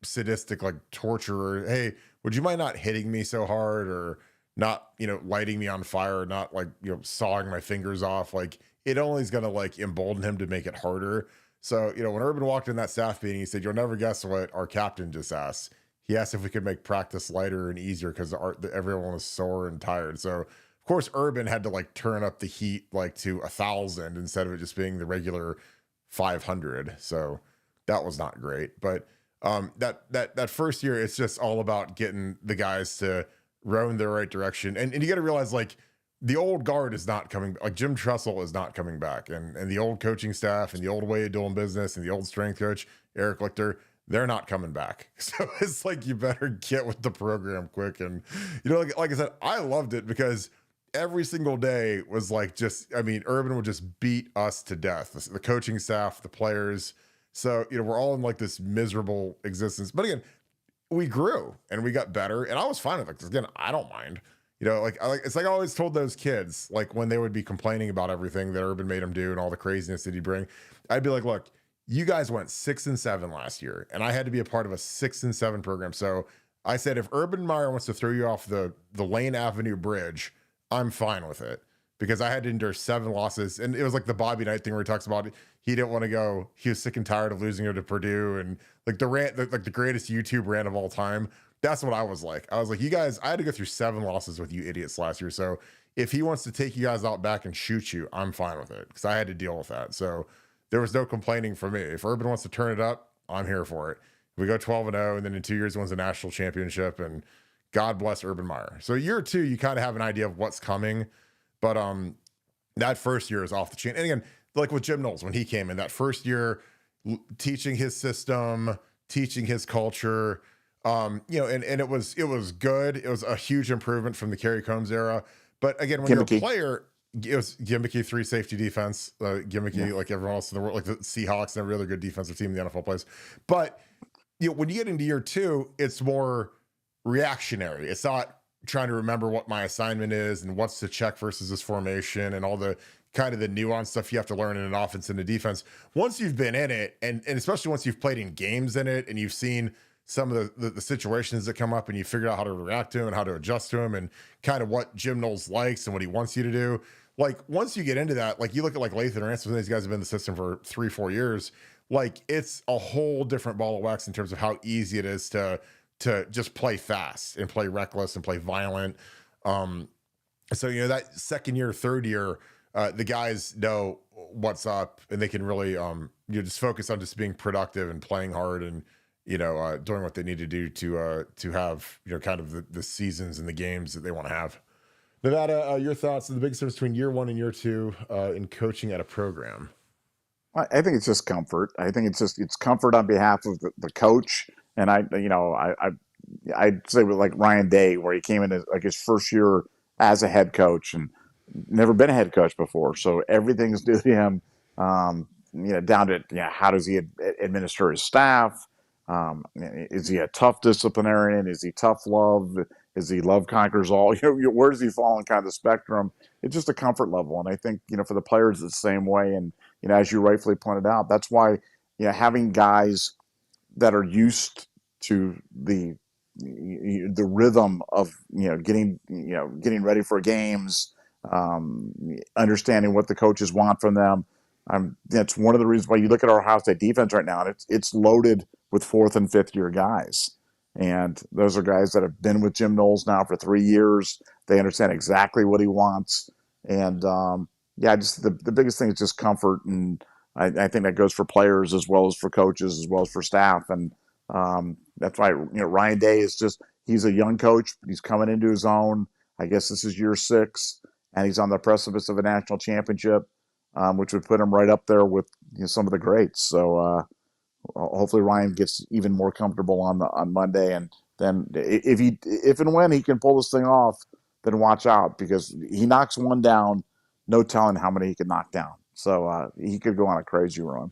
sadistic like torturer, hey, would you mind not hitting me so hard, or not, lighting me on fire, or not like, sawing my fingers off. Like it only is going to like embolden him to make it harder. So, when Urban walked in that staff meeting, he said, you'll never guess what our captain just asked. He asked if we could make practice lighter and easier because everyone was sore and tired. So of course Urban had to like turn up the heat like to 1,000 instead of it just being the regular 500. So that was not great. But that first year, it's just all about getting the guys to row in the right direction. And you got to realize like the old guard is not coming, like Jim Tressel is not coming back. And the old coaching staff and the old way of doing business and the old strength coach, Eric Lichter, they're not coming back. So it's like, you better get with the program quick. And, like I said, I loved it because every single day was like, Urban would just beat us to death. The coaching staff, the players. So, we're all in like this miserable existence. But again, we grew and we got better, and I was fine with it. 'Cause again, I don't mind, it's like I always told those kids, like when they would be complaining about everything that Urban made them do and all the craziness that he'd bring, I'd be like, look, you guys went 6-7 last year, and I had to be a part of a 6-7 program. So I said, if Urban Meyer wants to throw you off the Lane Avenue Bridge, I'm fine with it, because I had to endure 7 losses. And it was like the Bobby Knight thing where he talks about he didn't want to go. He was sick and tired of losing to Purdue, and like the rant, like the greatest YouTube rant of all time. That's what I was like. I was like, you guys, I had to go through 7 losses with you idiots last year. So if he wants to take you guys out back and shoot you, I'm fine with it, because I had to deal with that. So there was no complaining for me. If Urban wants to turn it up, I'm here for it. We go 12-0, and then in 2 years wins a national championship, and God bless Urban Meyer. So year 2, you kind of have an idea of what's coming, but that first year is off the chain. And again, like with Jim Knowles when he came in that first year, teaching his system, teaching his culture, and it was good. It was a huge improvement from the Kerry Combs era. But again, when you're a player, it was gimmicky 3 safety defense, gimmicky like everyone else in the world, like the Seahawks and every other good defensive team in the NFL plays. But when you get into year 2, it's more reactionary. It's not trying to remember what my assignment is and what's the check versus this formation and all the kind of the nuanced stuff you have to learn in an offense and a defense. Once you've been in it, and especially once you've played in games in it, and you've seen some of the situations that come up, and you figure out how to react to them and how to adjust to them, and kind of what Jim Knowles likes and what he wants you to do. Like once you get into that, like you look at like Lathan or Ransom, these guys have been in the system for 3-4 years. Like it's a whole different ball of wax in terms of how easy it is to just play fast and play reckless and play violent. So, that second year, third year, the guys know what's up, and they can really, just focus on just being productive and playing hard and, doing what they need to do to have, kind of the seasons and the games that they want to have. Nevada, your thoughts on the big difference between year 1 and year 2 in coaching at a program? I think it's just comfort. I think it's comfort on behalf of the coach. And I'd say with like Ryan Day, where he came in as like his first year as a head coach and never been a head coach before, so everything's new to him. Down to how does he administer his staff? Is he a tough disciplinarian? Is he tough love? Is he love conquers all? Where does he fall in kind of the spectrum? It's just a comfort level, and I think for the players it's the same way. And as you rightfully pointed out, that's why having guys that are used to the rhythm of getting ready for games, understanding what the coaches want from them. That's one of the reasons why you look at our Ohio State defense right now, and it's loaded with 4th and 5th year guys, and those are guys that have been with Jim Knowles now for 3 years. They understand exactly what he wants, and just the biggest thing is just comfort, and I think that goes for players as well as for coaches as well as for staff, and that's why Ryan Day he's a young coach, but he's coming into his own. I guess this is year 6, and he's on the precipice of a national championship, which would put him right up there with some of the greats. So hopefully Ryan gets even more comfortable on Monday, and then if and when he can pull this thing off, then watch out, because he knocks one down, no telling how many he could knock down. So he could go on a crazy run.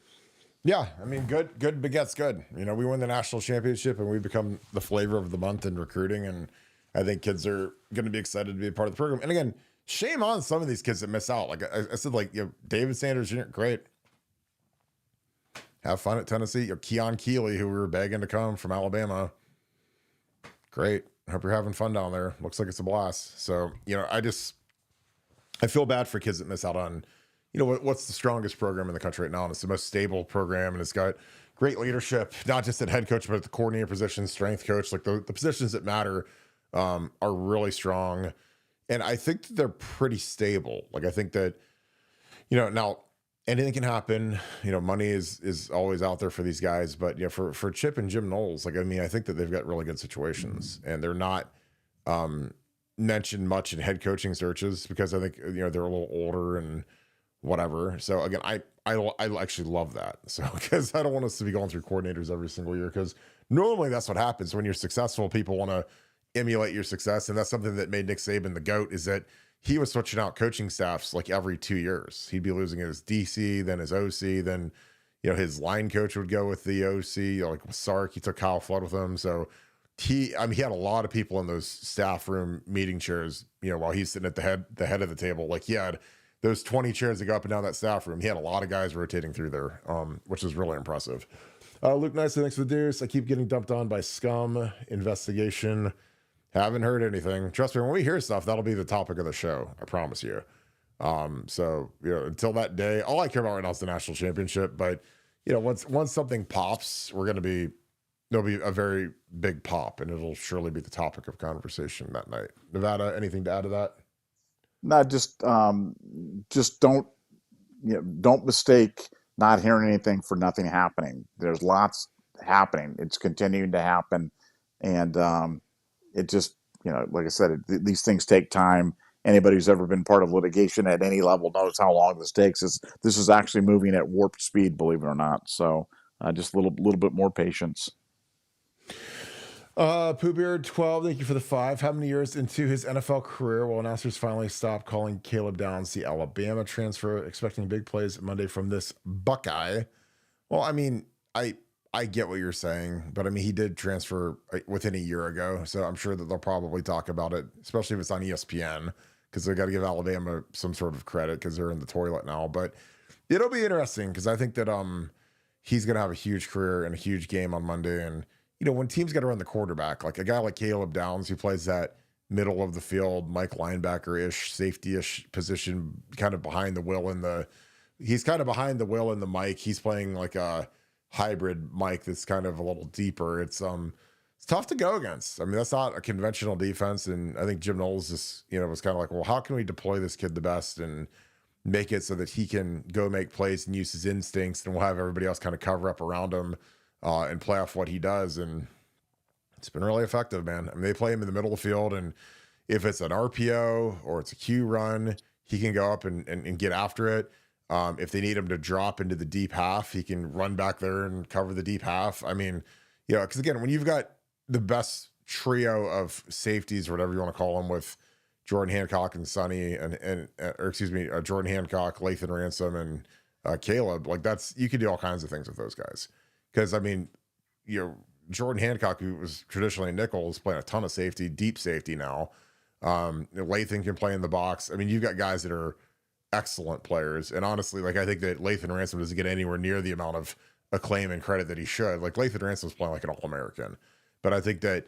Yeah, I mean, good begets good. We win the national championship and we become the flavor of the month in recruiting, and I think kids are going to be excited to be a part of the program. And again, shame on some of these kids that miss out. Like I said, David Sanders Jr., great. Have fun at Tennessee. Keon Keeley, who we were begging to come from Alabama, great. Hope you're having fun down there. Looks like it's a blast. So, I feel bad for kids that miss out on what's the strongest program in the country right now, and it's the most stable program, and it's got great leadership, not just at head coach, but at the coordinator position, strength coach, like the positions that matter are really strong. And I think that they're pretty stable. Like, I think that, now anything can happen. Money is always out there for these guys, but for Chip and Jim Knowles, I think that they've got really good situations, and they're not mentioned much in head coaching searches because I think, they're a little older and whatever. So again, I actually love that. So, because I don't want us to be going through coordinators every single year, because normally that's what happens when you're successful. People want to emulate your success, and that's something that made Nick Saban the GOAT, is that he was switching out coaching staffs like every 2 years. He'd be losing his DC, then his OC, then his line coach would go with the OC, like with Sark. He took Kyle Flood with him, so he had a lot of people in those staff room meeting chairs. While he's sitting at the head of the table, like he had those 20 chairs that go up and down that staff room. He had a lot of guys rotating through there, which is really impressive. Luke Nicely, thanks for the deuce. I keep getting dumped on by scum investigation. Haven't heard anything. Trust me, when we hear stuff, that'll be the topic of the show. I promise you. So until that day, all I care about right now is the national championship. But once something pops, there'll be a very big pop, and it'll surely be the topic of conversation that night. Nevada, anything to add to that? No, just don't mistake not hearing anything for nothing happening. There's lots happening. It's continuing to happen, and it just like I said, these things take time. Anybody who's ever been part of litigation at any level knows how long this takes. This is actually moving at warp speed, believe it or not. So just a little bit more patience. Pooh Beard 12, thank you for the 5. How many years into his NFL career will announcers finally stop calling Caleb Downs the Alabama transfer, expecting big plays Monday from this Buckeye? Well, I mean, I get what you're saying, but I mean, he did transfer within a year ago, so I'm sure that they'll probably talk about it, especially if it's on ESPN, because they got to give Alabama some sort of credit because they're in the toilet now. But it'll be interesting because I think that he's going to have a huge career and a huge game on Monday. And when teams got to run the quarterback, like a guy like Caleb Downs, who plays that middle of the field, Mike linebacker-ish, safety-ish position, kind of behind the wheel he's kind of behind the wheel in the Mike. He's playing like a hybrid Mike that's kind of a little deeper. It's tough to go against. I mean, that's not a conventional defense. And I think Jim Knowles just, was kind of like, well, how can we deploy this kid the best and make it so that he can go make plays and use his instincts, and we'll have everybody else kind of cover up around him and play off what he does. And it's been really effective, man. I mean, they play him in the middle of the field, and if it's an RPO or it's a Q run, he can go up and get after it. If they need him to drop into the deep half, he can run back there and cover the deep half. I mean, because again, when you've got the best trio of safeties or whatever you want to call them with Jordan Hancock and Sonny Jordan Hancock, Lathan Ransom, and Caleb, like you could do all kinds of things with those guys. Because I mean, Jordan Hancock, who was traditionally nickel, is playing a ton of safety, deep safety now. Lathan can play in the box. I mean, you've got guys that are excellent players. And honestly, like I think that Lathan Ransom doesn't get anywhere near the amount of acclaim and credit that he should. Like Lathan Ransom's playing like an All-American. But I think that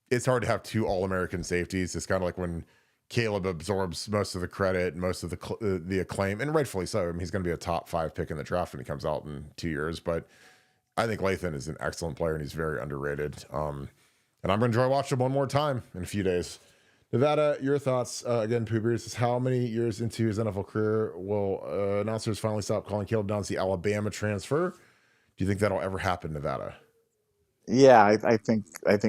it's hard to have two All-American safeties. It's kind of like when Caleb absorbs most of the credit, most of the acclaim, and rightfully so. I mean, he's going to be a top 5 pick in the draft when he comes out in 2 years. But I think Lathan is an excellent player and he's very underrated. And I'm going to enjoy watching him one more time in a few days. Nevada, your thoughts, again, Pooh Beers, is how many years into his NFL career will announcers finally stop calling Caleb Downs the Alabama transfer? Do you think that'll ever happen, Nevada? Yeah, I think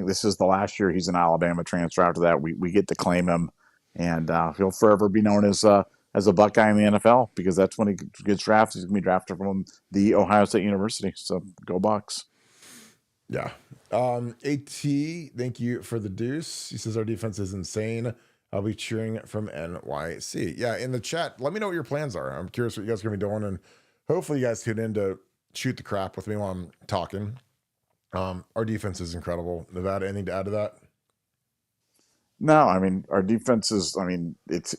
this is the last year he's an Alabama transfer. After that, we get to claim him, and he'll forever be known as a Buckeye in the NFL because that's when he gets drafted. He's going to be drafted from the Ohio State University. So go Bucks. Yeah. AT, thank you for the deuce. He says our defense is insane. I'll be cheering from NYC. Yeah, in the chat, let me know what your plans are. I'm curious what you guys are going to be doing, and hopefully you guys tune in to shoot the crap with me while I'm talking. Our defense is incredible. Nevada, anything to add to that? No, I mean our defense is. I mean it's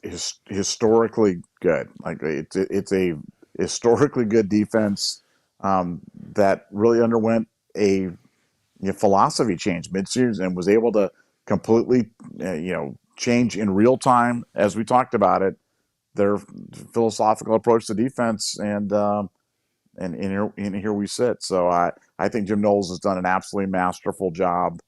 historically good. Like it's a historically good defense that really underwent a philosophy change mid-season and was able to completely change in real time as we talked about it their philosophical approach to defense and here we sit. So I think Jim Knowles has done an absolutely masterful job.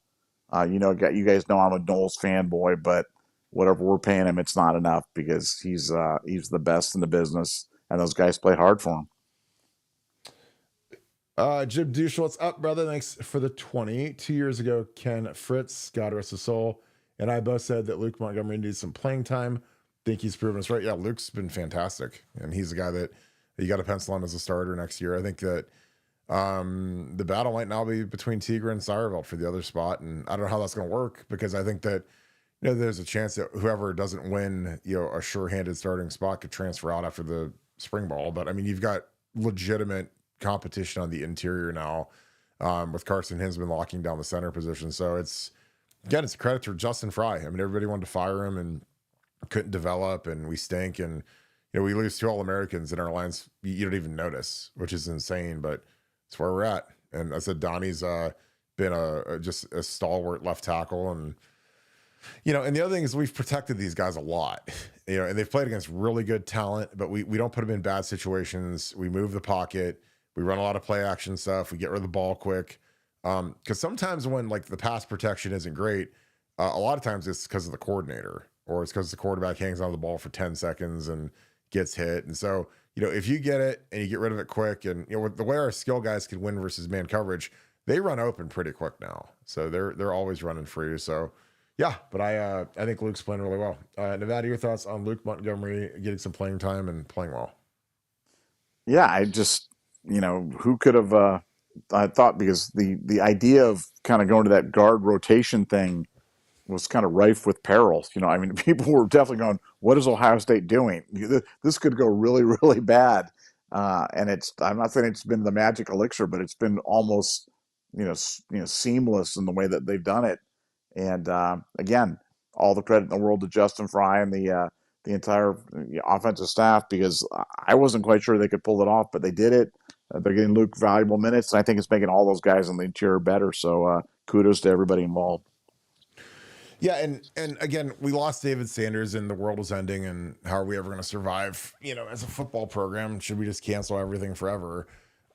You guys know I'm a Knowles fanboy, but whatever we're paying him, it's not enough because he's the best in the business, and those guys play hard for him. Jim Douche, what's up, brother? Thanks for the 20. 2 years ago, Ken Fritz, God rest his soul, and I both said that Luke Montgomery needs some playing time. Think he's proven us right. Yeah, Luke's been fantastic, and he's a guy that you got to pencil on as a starter next year. I think that the battle might now be between Tigre and Saurveld for the other spot, and I don't know how that's going to work because I think that there's a chance that whoever doesn't win a sure-handed starting spot could transfer out after the spring ball. But I mean, you've got legitimate competition on the interior now with Carson Hinsman locking down the center position. So it's a credit to Justin Fry. I mean, everybody wanted to fire him and couldn't develop, and we stink, and we lose 2 All-Americans in our lines you don't even notice, which is insane, but it's where we're at. And I said Donnie's been just a stalwart left tackle, and and the other thing is we've protected these guys a lot, and they've played against really good talent, but we don't put them in bad situations. We move the pocket. We run a lot of play action stuff. We get rid of the ball quick. Because sometimes when like the pass protection isn't great, a lot of times it's because of the coordinator, or it's because the quarterback hangs on the ball for 10 seconds and gets hit. And so, if you get it and you get rid of it quick, and the way our skill guys can win versus man coverage, they run open pretty quick now. So they're always running free. So yeah, but I think Luke's playing really well. Nevada, your thoughts on Luke Montgomery getting some playing time and playing well? Yeah, I just who could have I thought, because the idea of kind of going to that guard rotation thing was kind of rife with perils. I mean, people were definitely going, what is Ohio State doing? This could go really, really bad. And I'm not saying it's been the magic elixir, but it's been almost, seamless in the way that they've done it. And again, all the credit in the world to Justin Fry and the entire offensive staff, because I wasn't quite sure they could pull it off, but they did it. They're getting Luke valuable minutes, and I think it's making all those guys in the interior better. So kudos to everybody involved. Yeah, and again, we lost David Sanders, and the world was ending, and how are we ever going to survive, as a football program? Should we just cancel everything forever?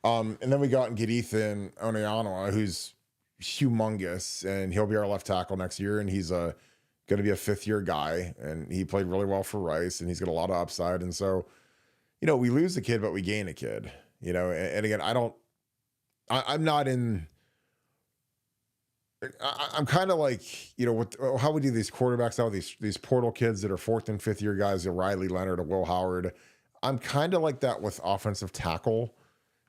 And then we got and get Ethan Oneyanwa, who's humongous, and he'll be our left tackle next year, and he's going to be a 5th-year guy, and he played really well for Rice, and he's got a lot of upside. And so, we lose a kid, but we gain a kid, and again, I'm not in... I'm kind of like, how we do these quarterbacks now, these portal kids that are 4th and 5th year guys, Riley Leonard or Will Howard. I'm kind of like that with offensive tackle,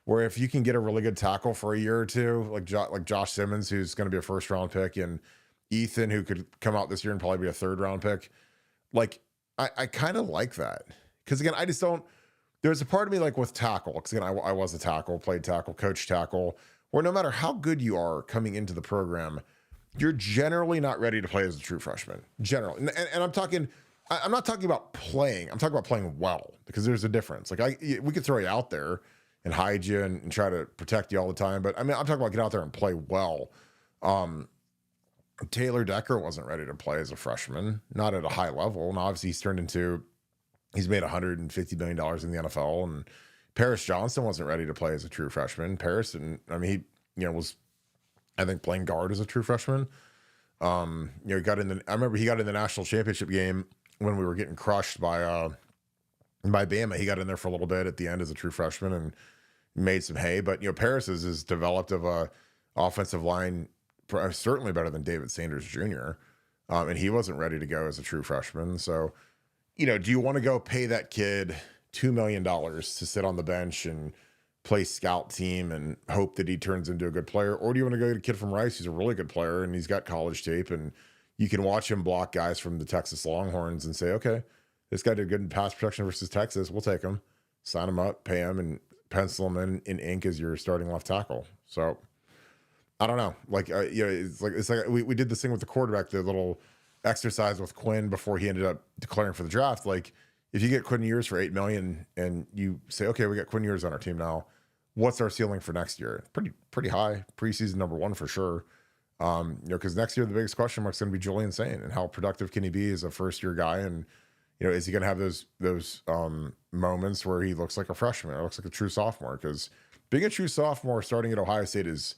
where if you can get a really good tackle for a year or two, like Josh Simmons, who's going to be a first round pick, and Ethan, who could come out this year and probably be a third round pick, like I kind of like that. Because again, I just don't. There's a part of me like with tackle, because again, I was a tackle, played tackle, coached tackle, where no matter how good you are coming into the program, you're generally not ready to play as a true freshman. Generally, and I'm not talking about playing. I'm talking about playing well, because there's a difference. Like we could throw you out there and hide you and try to protect you all the time, but I mean, I'm talking about get out there and play well. Taylor Decker wasn't ready to play as a freshman, not at a high level, and obviously he's made $150 million in the NFL, and Paris Johnson wasn't ready to play as a true freshman. Paris, and I mean, he was, I think, playing guard as a true freshman. He got in I remember he got in the national championship game when we were getting crushed by Bama. He got in there for a little bit at the end as a true freshman and made some hay. But Paris is developed of a offensive line certainly better than David Sanders Jr. And he wasn't ready to go as a true freshman. So, do you want to go pay that kid $2 million to sit on the bench and play scout team and hope that he turns into a good player? Or do you want to go get a kid from Rice who's a really good player and he's got college tape and you can watch him block guys from the Texas Longhorns and say, okay, this guy did good in pass protection versus Texas. We'll take him, sign him up, pay him, and pencil him in ink as your starting left tackle. So I don't know. Like, it's like we did this thing with the quarterback, the little exercise with Quinn before he ended up declaring for the draft. Like, if you get Quinn Ewers for $8 million and you say, okay, we got Quinn Ewers on our team now, what's our ceiling for next year? Pretty high. Preseason number one for sure. Because next year the biggest question mark is going to be Julian Sain and how productive can he be as a first year guy, and is he going to have those moments where he looks like a freshman or looks like a true sophomore? Because being a true sophomore starting at Ohio State is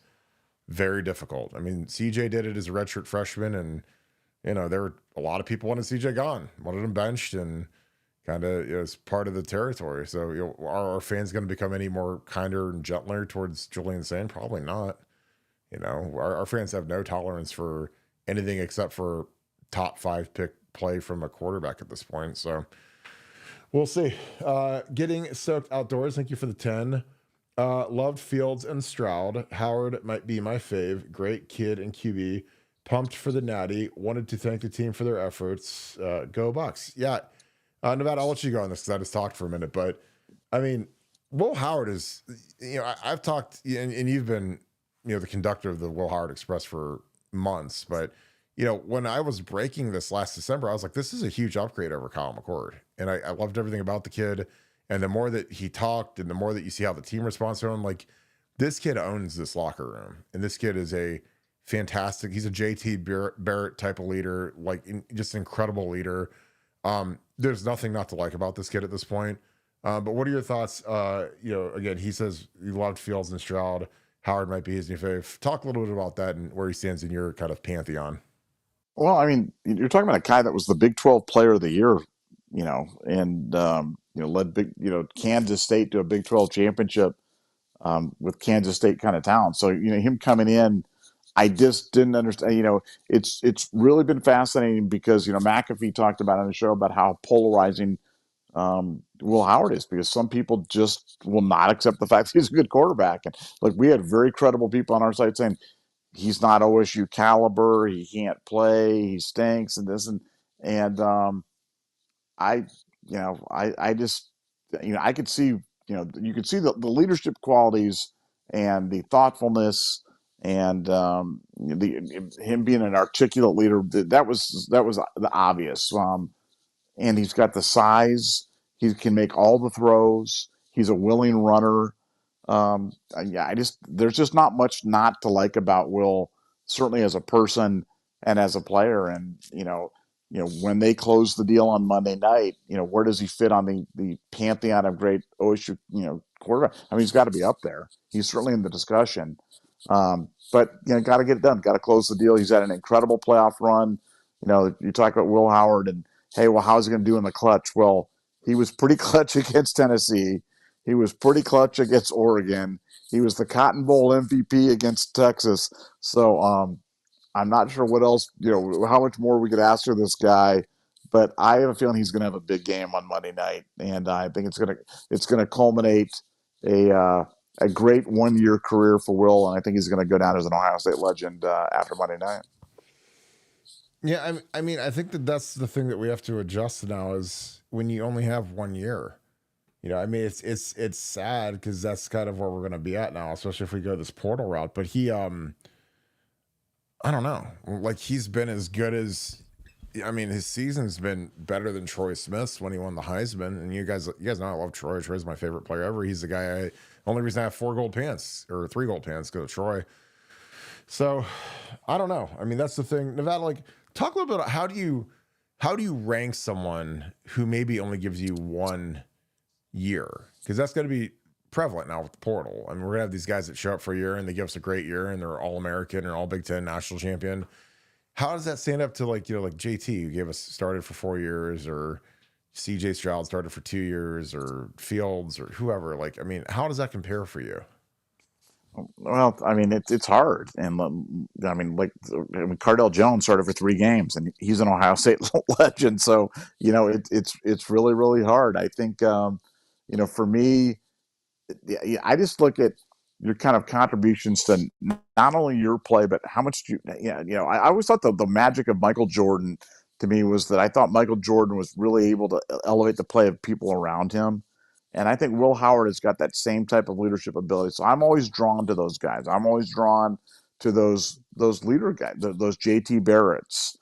very difficult. I mean, CJ did it as a redshirt freshman, and there were a lot of people wanted CJ gone, wanted him benched, and kind of it's part of the territory. So are our fans going to become any more kinder and gentler towards Julian Sain? Probably not. Our fans have no tolerance for anything except for top 5 pick play from a quarterback at this point. So we'll see. Getting soaked outdoors. Thank you for the 10. Loved Fields and Stroud. Howard might be my fave. Great kid and QB. Pumped for the Natty. Wanted to thank the team for their efforts. Go Bucks. Yeah. Nevada, I'll let you go on this because I just talked for a minute. But, I mean, Will Howard is, I've talked, and you've been, the conductor of the Will Howard Express for months. But, when I was breaking this last December, I was like, this is a huge upgrade over Kyle McCord. And I loved everything about the kid. And the more that he talked and the more that you see how the team responds to him, like, this kid owns this locker room. And this kid is he's a JT Barrett type of leader, like just an incredible leader. There's nothing not to like about this kid at this point. But what are your thoughts? Again, he says he loved Fields and Stroud. Howard might be his new fave. Talk a little bit about that and where he stands in your kind of pantheon. Well, I mean, you're talking about a guy that was the Big 12 Player of the Year, and led Kansas State to a Big 12 championship with Kansas State kind of talent. So him coming in, I just didn't understand. It's really been fascinating because McAfee talked about on the show about how polarizing Will Howard is, because some people just will not accept the fact that he's a good quarterback. And like, we had very credible people on our site saying he's not OSU caliber, he can't play, he stinks, and this and I just I could see you could see the leadership qualities and the thoughtfulness and him being an articulate leader. That was the obvious. And he's got the size. He can make all the throws. He's a willing runner. There's just not much not to like about Will, certainly as a person and as a player. And when they close the deal on Monday night, where does he fit on the pantheon of great OSU quarterback? I mean, he's got to be up there. He's certainly in the discussion. But got to get it done. Got to close the deal. He's had an incredible playoff run. You talk about Will Howard and, hey, well, how's he going to do in the clutch? Well, he was pretty clutch against Tennessee. He was pretty clutch against Oregon. He was the Cotton Bowl MVP against Texas. So I'm not sure what else, how much more we could ask for this guy. but I have a feeling he's going to have a big game on Monday night, and I think it's going to culminate a great 1 year career for Will, and I think he's going to go down as an Ohio State legend after Monday night. Yeah, I mean, I think that's the thing that we have to adjust now is when you only have 1 year. You know, I mean, it's sad because that's kind of where we're going to be at now, especially if we go this portal route. But he, I don't know, like he's been as good as, I mean, his season's been better than Troy Smith's when he won the Heisman. And you guys know I love Troy. Troy's my favorite player ever. He's the guy. Only reason I have 4 gold pants or 3 gold pants go to Troy. So I don't know. I mean, that's the thing. Nevada, like, talk a little bit about how do you rank someone who maybe only gives you 1 year, because that's going to be prevalent now with the portal. I mean, we're gonna have these guys that show up for a year and they give us a great year and they're all American and all Big Ten national champion. How does that stand up to like JT, who gave us started for 4 years, or CJ Stroud started for 2 years, or Fields or whoever? Like, I mean, how does that compare for you? Well, I mean, it's hard, and I mean, Cardell Jones started for 3 games, and he's an Ohio State legend. So it's really really hard. I think for me, I just look at your kind of contributions to not only your play, but how much do you. I always thought the magic of Michael Jordan to me was that I thought Michael Jordan was really able to elevate the play of people around him. And I think Will Howard has got that same type of leadership ability. So I'm always drawn to those guys. I'm always drawn to those leader guys, those JT Barretts,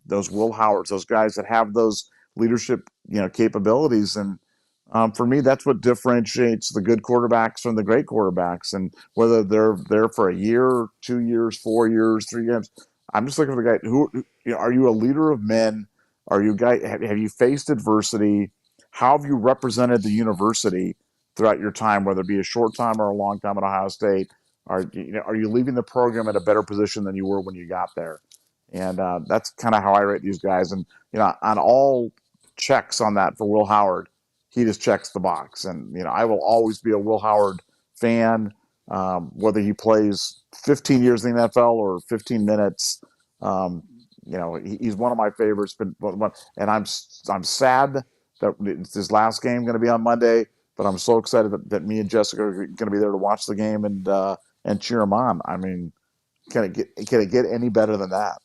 those Will Howards, those guys that have those leadership capabilities. And for me, that's what differentiates the good quarterbacks from the great quarterbacks. And whether they're there for a year, 2 years, 4 years, 3 years, I'm just looking for the guy who are you a leader of men? Are you have you faced adversity? How have you represented the university throughout your time, whether it be a short time or a long time at Ohio State? Are you leaving the program at a better position than you were when you got there? And that's kind of how I rate these guys. And on all checks on that for Will Howard, he just checks the box. And I will always be a Will Howard fan, whether he plays 15 years in the NFL or 15 minutes. He's one of my favorites. And I'm sad that it's his last game going to be on Monday, but I'm so excited that me and Jessica are going to be there to watch the game and cheer him on. I mean, can it get any better than that?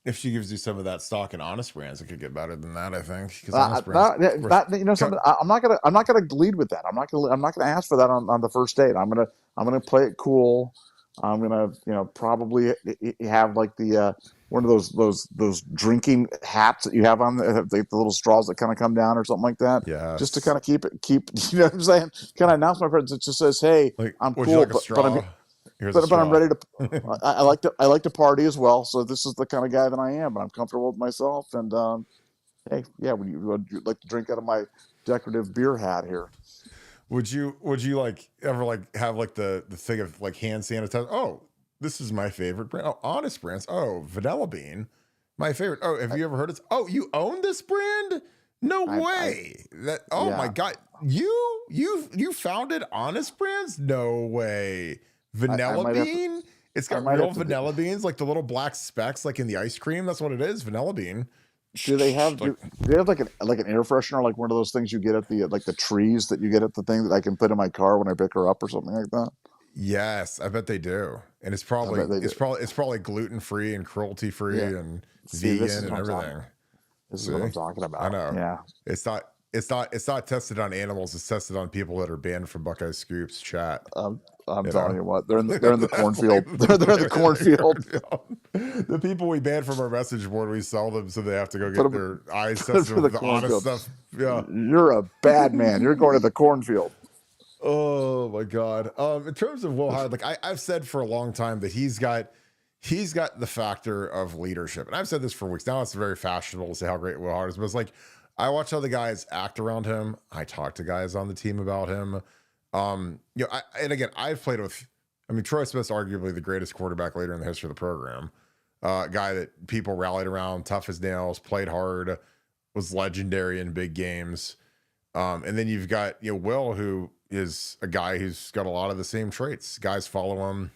If she gives you some of that stock in Honest Brands, it could get better than that, I think. Because something. I'm not gonna lead with that. I'm not gonna ask for that on the first date. I'm gonna play it cool. I'm gonna probably have like the one of those drinking hats that you have on the little straws that kind of come down or something like that. Yeah. Just to kind of keep you know what I'm saying? Kind of announce my presence. It just says, "Hey, I'm cool," like but I'm ready to. I like to party as well. So this is the kind of guy that I am, and I'm comfortable with myself. And hey, yeah, would you like to drink out of my decorative beer hat here? Would you like ever like have like the thing of like hand sanitizer? Oh, this is my favorite brand. Oh, Honest Brands. Oh, Vanilla Bean, my favorite. Oh, have you ever heard it? Oh, you own this brand? No way. My God, you founded Honest Brands? No way. Vanilla Bean? It's got real vanilla beans, like the little black specks, like in the ice cream. That's what it is, vanilla bean. Do they have like an air freshener, like one of those things you get at the trees that you get at the thing that I can put in my car when I pick her up or something like that? Yes, I bet they do, and it's probably gluten free and cruelty free and vegan and everything. This is what I'm talking about. I know. Yeah, it's not tested on animals. It's tested on people that are banned from Buckeye Scoops chat. I'm telling you what, they're in the cornfield. They're in the cornfield. The people we ban from our message board, we sell them so they have to go get their eyes tested with the honest stuff. Yeah, you're a bad man. You're going to the cornfield. Oh my God. In terms of Will Howard, like I've said for a long time that he's got the factor of leadership, and I've said this for weeks now. It's very fashionable to say how great Will Howard is, but it's like I watch how the guys act around him. I talk to guys on the team about him. And again, I've played with, Troy Smith's arguably the greatest quarterback leader in the history of the program. Guy that people rallied around, tough as nails, played hard, was legendary in big games. And then you've got, Will, who is a guy who's got a lot of the same traits. Guys follow him.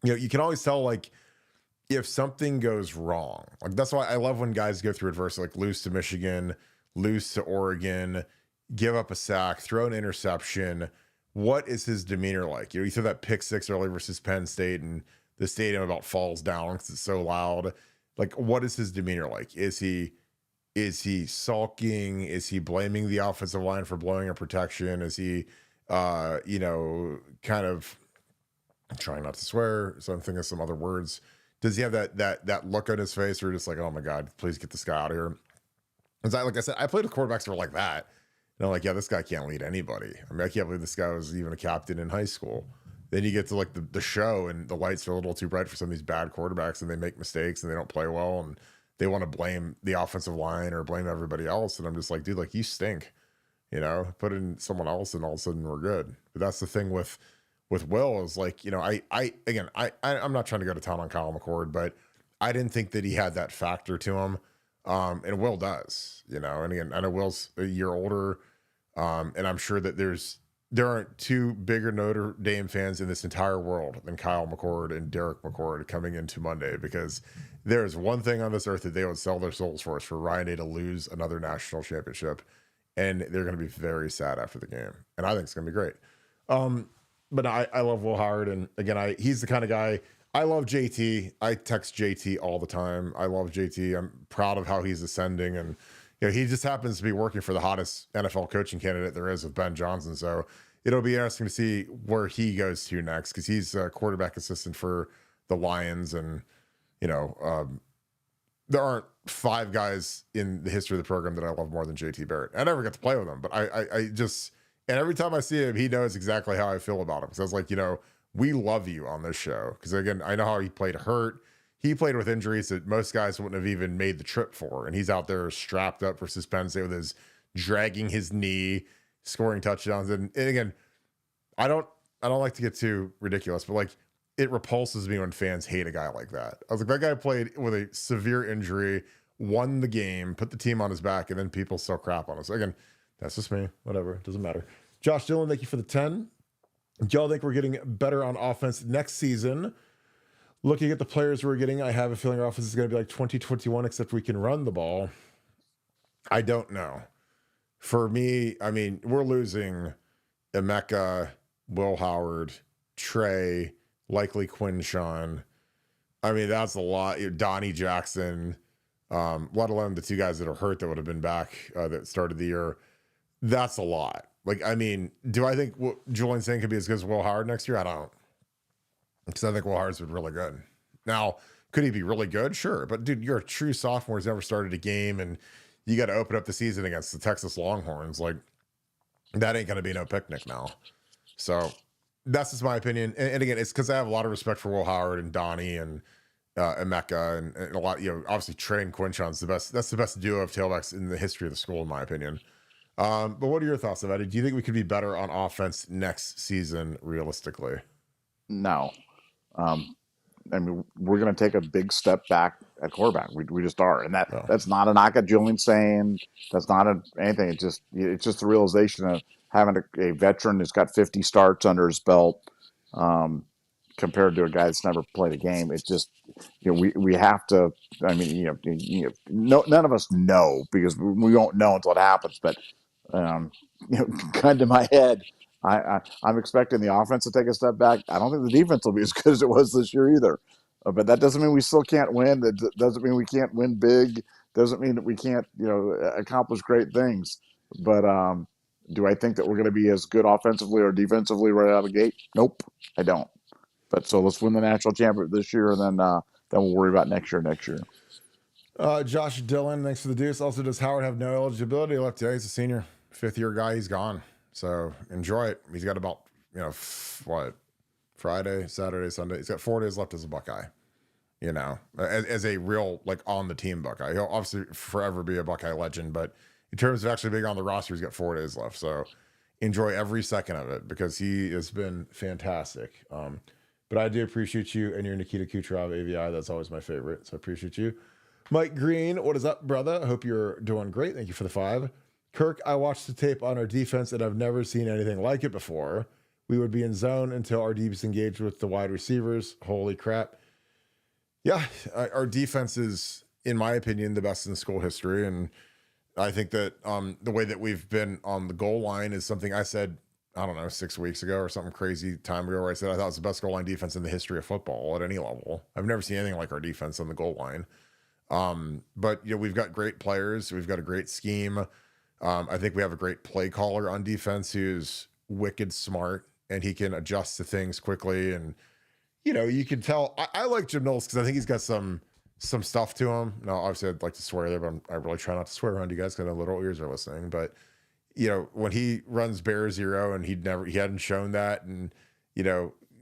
You can always tell, like, if something goes wrong, like that's why I love when guys go through adversity, like lose to Michigan, lose to Oregon, give up a sack, throw an interception. What is his demeanor like? He threw that pick six early versus Penn State, and the stadium about falls down because it's so loud. Like, what is his demeanor like? Is he sulking? Is he blaming the offensive line for blowing a protection? Is he, kind of trying not to swear? So I'm thinking of some other words. Does he have that look on his face, or just like, oh my God, please get this guy out of here? Because like I said, I played with quarterbacks that were like that. And I'm like, yeah, this guy can't lead anybody. I mean, I can't believe this guy was even a captain in high school. Then you get to like the show, and the lights are a little too bright for some of these bad quarterbacks, and they make mistakes and they don't play well, and they want to blame the offensive line or blame everybody else. And I'm just like, dude, like you stink, put in someone else and all of a sudden we're good. But that's the thing with Will is like, I'm not trying to go to town on Kyle McCord, but I didn't think that he had that factor to him. And Will does, and again, I know Will's a year older. And I'm sure that there aren't two bigger Notre Dame fans in this entire world than Kyle McCord and Derek McCord coming into Monday, because there's one thing on this earth that they would sell their souls for is for Ryan Day to lose another national championship. And they're going to be very sad after the game. And I think it's going to be great. But I love Will Howard. And again, he's the kind of guy. I love JT. I text JT all the time. I love JT. I'm proud of how he's ascending. And he just happens to be working for the hottest NFL coaching candidate there is with Ben Johnson. So it'll be interesting to see where he goes to next, because he's a quarterback assistant for the Lions. And, there aren't five guys in the history of the program that I love more than JT Barrett. I never got to play with him, but I just, and every time I see him, he knows exactly how I feel about him. Because I was like, we love you on this show. Because again, I know how he played hurt. He played with injuries that most guys wouldn't have even made the trip for. And he's out there strapped up for Penn State with his dragging his knee, scoring touchdowns. And again, I don't like to get too ridiculous, but like it repulses me when fans hate a guy like that. I was like, that guy played with a severe injury, won the game, put the team on his back, and then people still crap on us. Again, that's just me. Whatever. Doesn't matter. Josh Dillon, thank you for the 10. Do y'all think we're getting better on offense next season? Looking at the players we're getting, I have a feeling our offense is going to be like 2021, except we can run the ball. I don't know. For me, I mean, we're losing Emeka, Will Howard, Trey, likely Quinshawn. I mean, that's a lot. Donnie Jackson, let alone the two guys that are hurt that would have been back that started the year. That's a lot. Like, I mean, do I think Julian Saint could be as good as Will Howard next year? I don't. Because I think Will Howard's been really good. Now, could he be really good? Sure. But, dude, you're a true sophomore who's never started a game, and you got to open up the season against the Texas Longhorns. Like, that ain't going to be no picnic now. So that's just my opinion. And again, it's because I have a lot of respect for Will Howard and Donnie and Emeka and a lot, obviously Trey and Quinshawn's the best. That's the best duo of tailbacks in the history of the school, in my opinion. But what are your thoughts about it? Do you think we could be better on offense next season, realistically? No. I mean, we're going to take a big step back at quarterback. We just are, and that's not a knock at Julian saying. That's not anything. It's just the realization of having a veteran who's got 50 starts under his belt, compared to a guy that's never played a game. It's just, we have to. I mean, none of us know, because we won't know until it happens. But gun to my head, I'm expecting the offense to take a step back. I don't think the defense will be as good as it was this year either. But that doesn't mean we still can't win. That doesn't mean we can't win big. Doesn't mean that we can't, accomplish great things. But do I think that we're going to be as good offensively or defensively right out of the gate? Nope, I don't. But so let's win the national championship this year, and then we'll worry about next year. Josh Dillon, thanks for the deuce. Also, does Howard have no eligibility left? Yeah, he's a senior, 5th-year guy. He's gone. So enjoy it. He's got about, Friday, Saturday, Sunday. He's got 4 days left as a Buckeye, as a real, on the team Buckeye. He'll obviously forever be a Buckeye legend, but in terms of actually being on the roster, he's got 4 days left. So enjoy every second of it, because he has been fantastic. But I do appreciate you and your Nikita Kucherov AVI. That's always my favorite. So I appreciate you. Mike Greene, what is up, brother? I hope you're doing great. Thank you for the 5. Kirk, I watched the tape on our defense, and I've never seen anything like it before. We would be in zone until our DBs engaged with the wide receivers. Holy crap. Yeah, our defense is, in my opinion, the best in school history, and I think that the way that we've been on the goal line is something I said, I don't know, 6 weeks ago or something crazy time ago, where I said I thought it was the best goal line defense in the history of football at any level. I've never seen anything like our defense on the goal line. But we've got great players. We've got a great scheme. I think we have a great play caller on defense who's wicked smart and he can adjust to things quickly. And you can tell. I like Jim Knowles because I think he's got some stuff to him. Now, obviously, I'd like to swear there, but I really try not to swear around you guys because I know little ears are listening. But when he runs Bear Zero and he hadn't shown that, and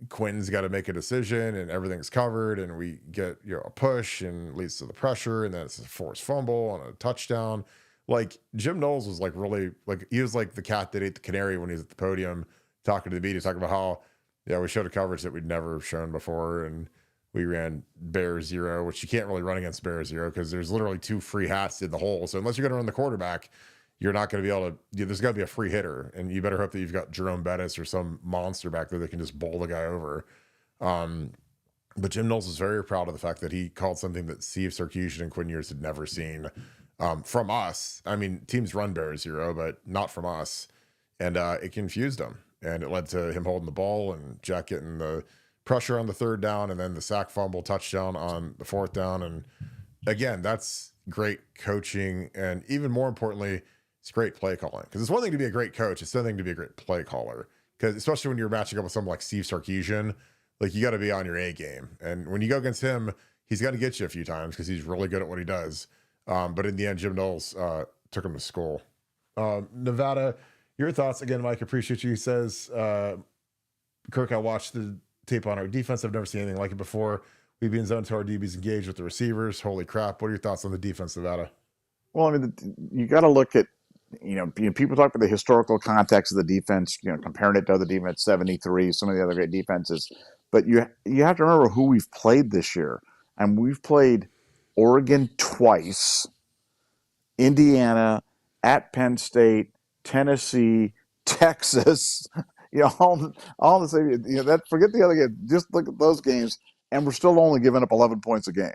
Quinn's got to make a decision and everything's covered, and we get a push and leads to the pressure, and then it's a forced fumble and a touchdown. Like Jim Knowles was like really like he was like the cat that ate the canary when he was at the podium talking to the media, talking about how we showed a coverage that we'd never shown before, and we ran Bear Zero, which you can't really run against Bear Zero because there's literally 2 free hats in the hole. So unless you're going to run the quarterback, you're not going to be able to. There's got to be a free hitter, and you better hope that you've got Jerome Bettis or some monster back there that can just bowl the guy over. But Jim Knowles is very proud of the fact that he called something that Steve Sarkisian and Quinn Ewers had never seen from us. I mean, teams run Bear Zero, but not from us, and it confused him, and it led to him holding the ball and Jack getting the pressure on the 3rd down, and then the sack fumble touchdown on the 4th down. And again, that's great coaching, and even more importantly, it's great play calling. Because it's one thing to be a great coach, it's another thing to be a great play caller. Because especially when you're matching up with someone like Steve Sarkisian, like you got to be on your A game. And when you go against him, he's got to get you a few times because he's really good at what he does. But in the end, Jim Knowles took him to school. Nevada, your thoughts again, Mike? Appreciate you. He says, Kirk, I watched the tape on our defense. I've never seen anything like it before. We've been zone to our DBs engaged with the receivers. Holy crap! What are your thoughts on the defense, Nevada? Well, I mean, you got to look at people talk about the historical context of the defense, comparing it to other defense, 73, some of the other great defenses. But you have to remember who we've played this year. And we've played Oregon twice, Indiana, at Penn State, Tennessee, Texas, all the same. That forget the other game. Just look at those games, and we're still only giving up 11 points a game.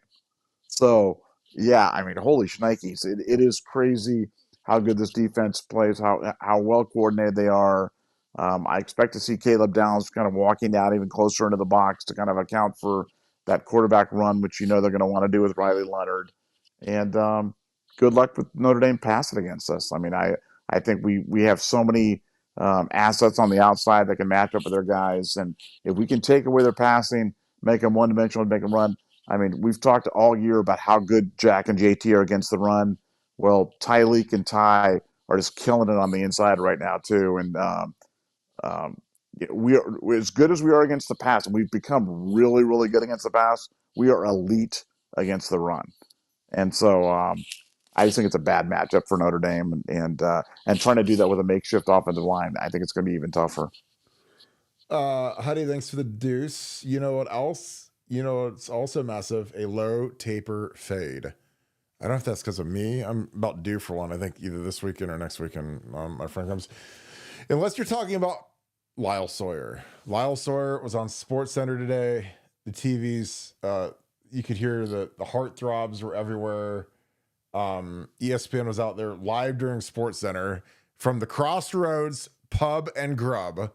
So yeah, I mean, holy shnikes! It is crazy how good this defense plays, how well coordinated they are. I expect to see Caleb Downs kind of walking down even closer into the box to kind of account for that quarterback run, which they're going to want to do with Riley Leonard. And good luck with Notre Dame passing against us. I mean, I think we have so many assets on the outside that can match up with their guys, and if we can take away their passing, make them one-dimensional, make them run. I mean, we've talked all year about how good Jack and JT are against the run. Well, Tyleek and Ty are just killing it on the inside right now too, and we're as good as we are against the pass, and we've become really, really good against the pass. We are elite against the run, and so I just think it's a bad matchup for Notre Dame, and trying to do that with a makeshift offensive line, I think it's going to be even tougher. Huddy, thanks for the deuce. You know what else? It's also massive, a low taper fade. I don't know if that's because of me. I'm about due for one. I think either this weekend or next weekend. My friend comes. Unless you're talking about Lyle Sawyer. Lyle Sawyer was on SportsCenter today. The TVs, you could hear the heartthrobs were everywhere. ESPN was out there live during SportsCenter from the Crossroads Pub and Grub,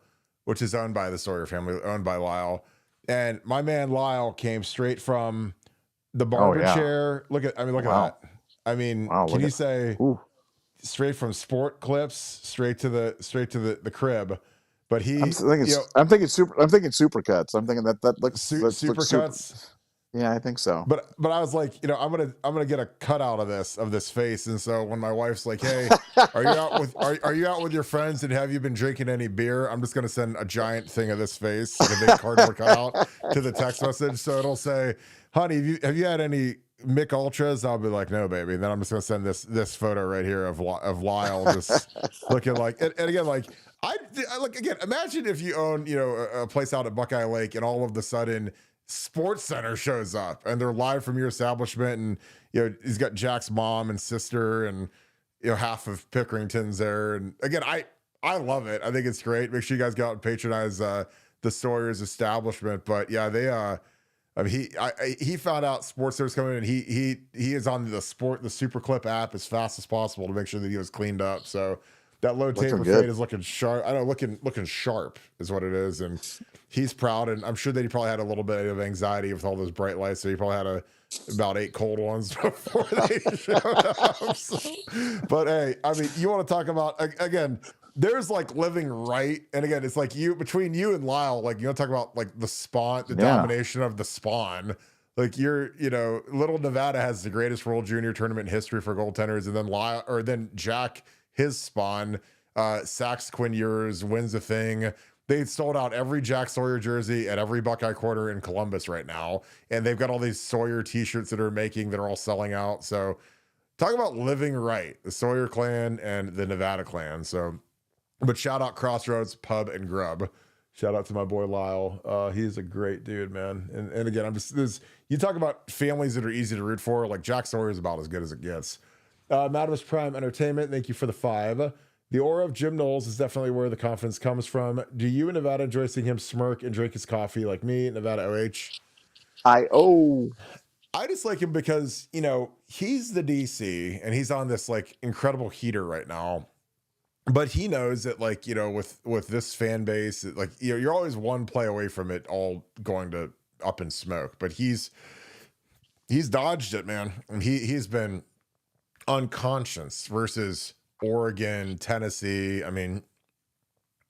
which is owned by the Sawyer family, owned by Lyle. And my man Lyle came straight from the barber chair. Look at that. I mean, can you say straight from Sport Clips straight to the crib? But I'm thinking Supercuts. I'm thinking that looks Supercuts. Yeah, I think so. But I was like, I'm gonna get a cutout of this face. And so when my wife's like, "Hey, are you out with your friends and have you been drinking any beer?" I'm just gonna send a giant thing of this face, like a big cardboard cutout, to the text message. So it'll say, "Honey, have you had any Mick Ultras?" I'll be like, "No, baby." And then I'm just gonna send this photo right here of Lyle just looking like, and again, like I like again. Imagine if you own a place out at Buckeye Lake, and all of the sudden SportsCenter shows up and they're live from your establishment, and he's got Jack's mom and sister and half of Pickerington's there. And again, I love it. I think it's great. Make sure you guys go out and patronize the Sawyer's establishment. But yeah, they I mean, he found out sports was coming, and he is on the Super Clip app as fast as possible to make sure that he was cleaned up. So that low taper fade is looking sharp. I don't know, looking sharp is what it is, and he's proud. And I'm sure that he probably had a little bit of anxiety with all those bright lights. So he probably had about 8 cold ones before they showed up. So, but hey, I mean, you want to talk about again? There's like living right, and again, it's like between you and Lyle, like you want to talk about like the spawn, the domination of the spawn. Like little Nevada has the greatest World Junior tournament in history for goaltenders, and then Jack, his spawn, Sax Quinn Ewers wins the thing. They sold out every Jack Sawyer jersey at every Buckeye Quarter in Columbus right now, and they've got all these Sawyer T-shirts that are making that are all selling out. So, talk about living right, the Sawyer clan and the Nevada clan. So. But shout out Crossroads Pub and Grub. Shout out to my boy Lyle. He's a great dude, man. And again, you talk about families that are easy to root for. Like Jack Sawyer is about as good as it gets. Madamus Prime Entertainment, thank you for the 5. The aura of Jim Knowles is definitely where the confidence comes from. Do you in Nevada enjoy seeing him smirk and drink his coffee like me, Nevada OH? I just like him because, he's the DC and he's on this like incredible heater right now. But he knows that, like, with this fan base, like, you're always one play away from it all going to up in smoke. But he's dodged it, man. And he's been unconscious versus Oregon, Tennessee. I mean,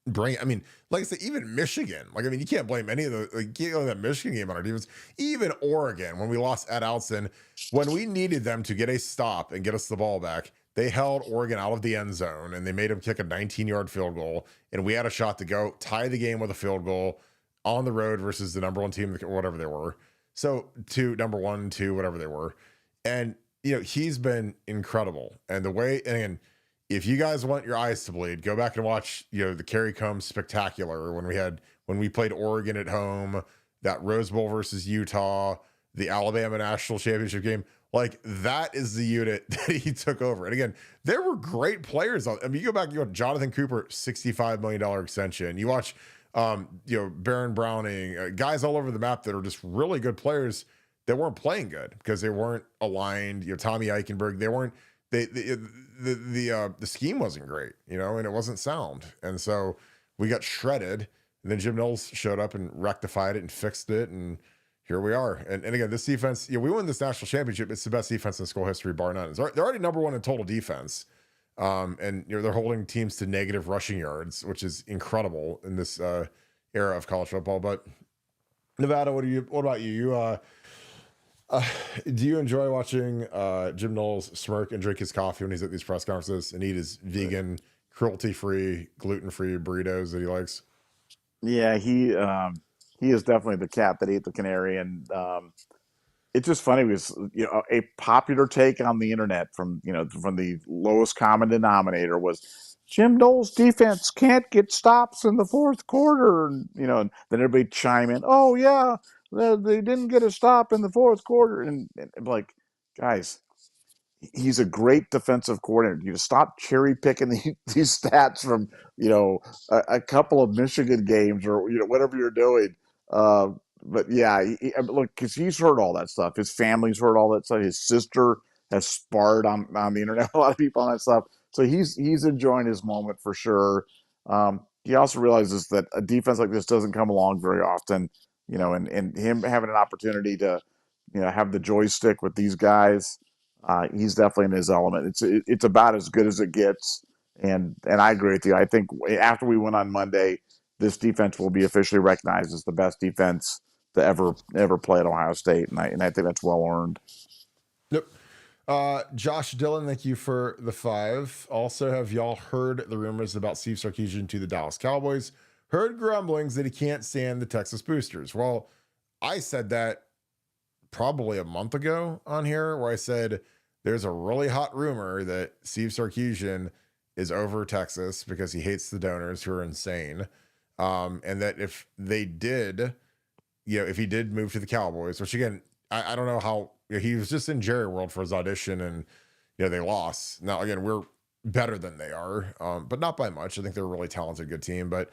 like I said, even Michigan. Like, I mean, you can't blame any of that Michigan game on our defense. Even Oregon, when we lost Ed Outson, when we needed them to get a stop and get us the ball back, they held Oregon out of the end zone, and they made him kick a 19-yard field goal, and we had a shot to go tie the game with a field goal on the road versus the number 1 team, whatever they were. So, number 1, 2, whatever they were. And, he's been incredible. And and if you guys want your eyes to bleed, go back and watch, the Kerry Combs Spectacular when we played Oregon at home, that Rose Bowl versus Utah, the Alabama National Championship game. Like, that is the unit that he took over. And again, there were great players. I mean, you go back, Jonathan Cooper, $65 million extension. You watch, Baron Browning, guys all over the map that are just really good players that weren't playing good because they weren't aligned. Tommy Eichenberg, the scheme wasn't great, and it wasn't sound. And so we got shredded. And then Jim Knowles showed up and rectified it and fixed it. And here we are. And again, this defense, we won this national championship. It's the best defense in school history, bar none. They're already number 1 in total defense. And they're holding teams to negative rushing yards, which is incredible in this era of college football. But Nevada, what about you? Do you enjoy watching Jim Knowles smirk and drink his coffee when he's at these press conferences and eat his vegan, cruelty-free, gluten-free burritos that he likes? Yeah, he is definitely the cat that ate the canary, and it's just funny because a popular take on the internet from the lowest common denominator was Jim Knowles' defense can't get stops in the fourth quarter, and then everybody chime in, oh yeah, they didn't get a stop in the fourth quarter, and like, guys, he's a great defensive coordinator. You stop cherry picking these stats from a couple of Michigan games or whatever you're doing. But yeah, look, because he's heard all that stuff. His family's heard all that stuff. His sister has sparred on the internet a lot of people on that stuff. So he's enjoying his moment for sure. He also realizes that a defense like this doesn't come along very often. And him having an opportunity to have the joystick with these guys. He's definitely in his element. It's about as good as it gets, and I agree with you. I think after we win on Monday, this defense will be officially recognized as the best defense to ever play at Ohio State, and I think that's well earned. Yep. Josh Dillon, thank you for the 5. Also, have y'all heard the rumors about Steve Sarkisian to the Dallas Cowboys? Heard grumblings that he can't stand the Texas Boosters. Well, I said that probably a month ago on here, where I said there's a really hot rumor that Steve Sarkisian is over Texas because he hates the donors who are insane. And that if they did, if he did move to the Cowboys, which again, I don't know how, he was just in Jerry World for his audition and, they lost. Now, again, we're better than they are, but not by much. I think they're a really talented, good team. But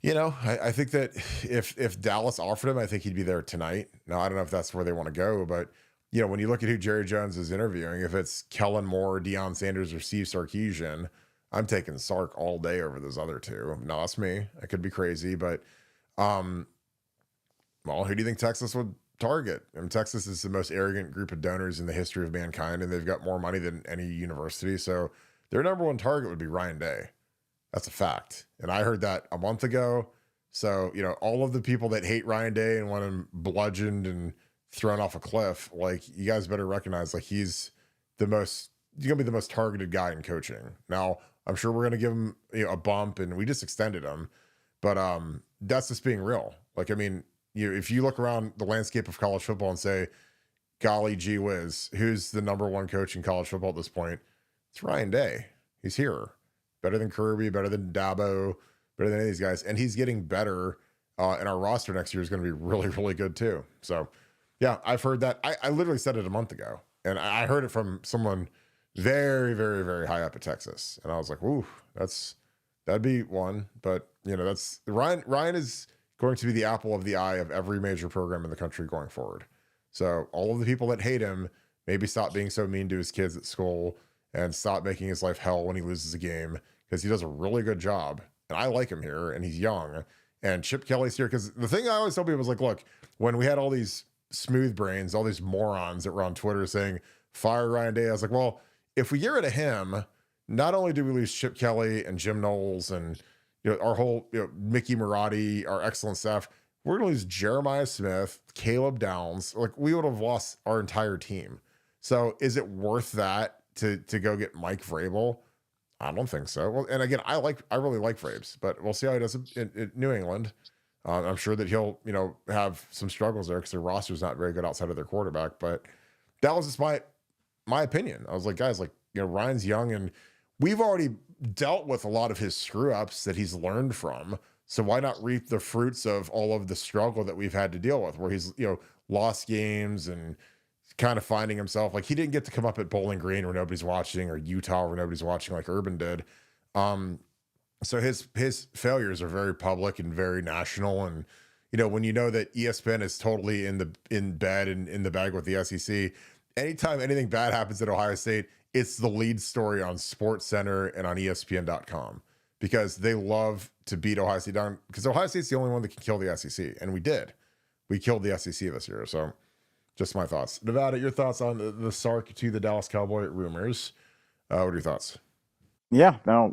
I think that if Dallas offered him, I think he'd be there tonight. Now, I don't know if that's where they want to go, but when you look at who Jerry Jones is interviewing, if it's Kellen Moore, Deion Sanders, or Steve Sarkisian, I'm taking Sark all day over those other two. No, that's me. I could be crazy, but um, well, who do you think Texas would target? I mean, Texas is the most arrogant group of donors in the history of mankind, and they've got more money than any university. So their number one target would be Ryan Day. That's a fact. And I heard that a month ago. So, all of the people that hate Ryan Day and want him bludgeoned and thrown off a cliff, like, you guys better recognize, like, he's going to be the most targeted guy in coaching. Now, I'm sure we're going to give him a bump, and we just extended him. But that's just being real. Like, I mean, if you look around the landscape of college football and say, golly gee whiz, who's the number one coach in college football at this point? It's Ryan Day. He's here. Better than Kirby, better than Dabo, better than any of these guys. And he's getting better. And our roster next year is going to be really, really good too. So, yeah, I've heard that. I literally said it a month ago. And I heard it from someone very, very, very high up at Texas. And I was like, woo, that'd be one. But, that's Ryan is going to be the apple of the eye of every major program in the country going forward. So all of the people that hate him, maybe stop being so mean to his kids at school and stop making his life hell when he loses a game, because he does a really good job. And I like him here, and he's young. And Chip Kelly's here, because the thing I always tell people is like, look, when we had all these smooth brains, all these morons that were on Twitter saying, fire Ryan Day, I was like, well, if we get rid of him, not only do we lose Chip Kelly and Jim Knowles and our whole Mickey Marotti, our excellent staff, we're going to lose Jeremiah Smith, Caleb Downs. Like, we would have lost our entire team. So is it worth that to go get Mike Vrabel? I don't think so. Well, and again, I really like Vrabes, but we'll see how he does in New England. I'm sure that he'll, have some struggles there because their roster's not very good outside of their quarterback. But that was just my opinion. I was like, guys, like, Ryan's young, and we've already dealt with a lot of his screw ups that he's learned from. So why not reap the fruits of all of the struggle that we've had to deal with, where he's, lost games and kind of finding himself. Like, he didn't get to come up at Bowling Green where nobody's watching, or Utah where nobody's watching, like Urban did. So his failures are very public and very national. And, when you know that ESPN is totally in bed and in the bag with the SEC, anytime anything bad happens at Ohio State, it's the lead story on SportsCenter and on ESPN.com, because they love to beat Ohio State down, because Ohio State's the only one that can kill the SEC. And we did. We killed the SEC this year. So just my thoughts. Nevada, your thoughts on the Sark to the Dallas Cowboy rumors? What are your thoughts? Yeah, no,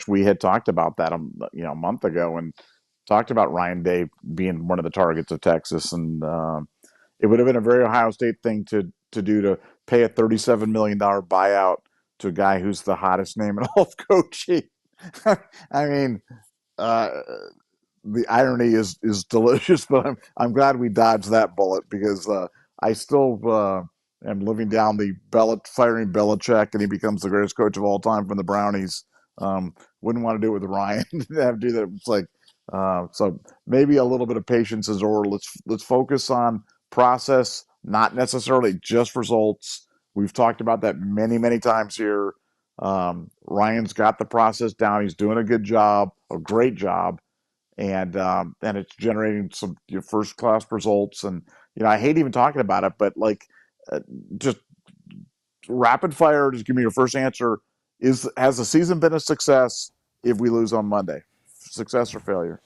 we had talked about that, a month ago, and talked about Ryan Day being one of the targets of Texas, and it would have been a very Ohio State thing to do, to pay a $37 million buyout to a guy who's the hottest name in all of coaching. I mean, the irony is delicious, but I'm glad we dodged that bullet, because I still am living down the firing Belichick and he becomes the greatest coach of all time from the Brownies. Wouldn't want to do it with Ryan. Have to do that. It's like so maybe a little bit of patience is over. Let's focus on process, not necessarily just results. We've talked about that many times here. Ryan's got the process down. He's doing a good job, a great job. And it's generating some first class results. And I hate even talking about it, but like just rapid fire. Just give me your first answer. Has the season been a success if we lose on Monday? Success or failure?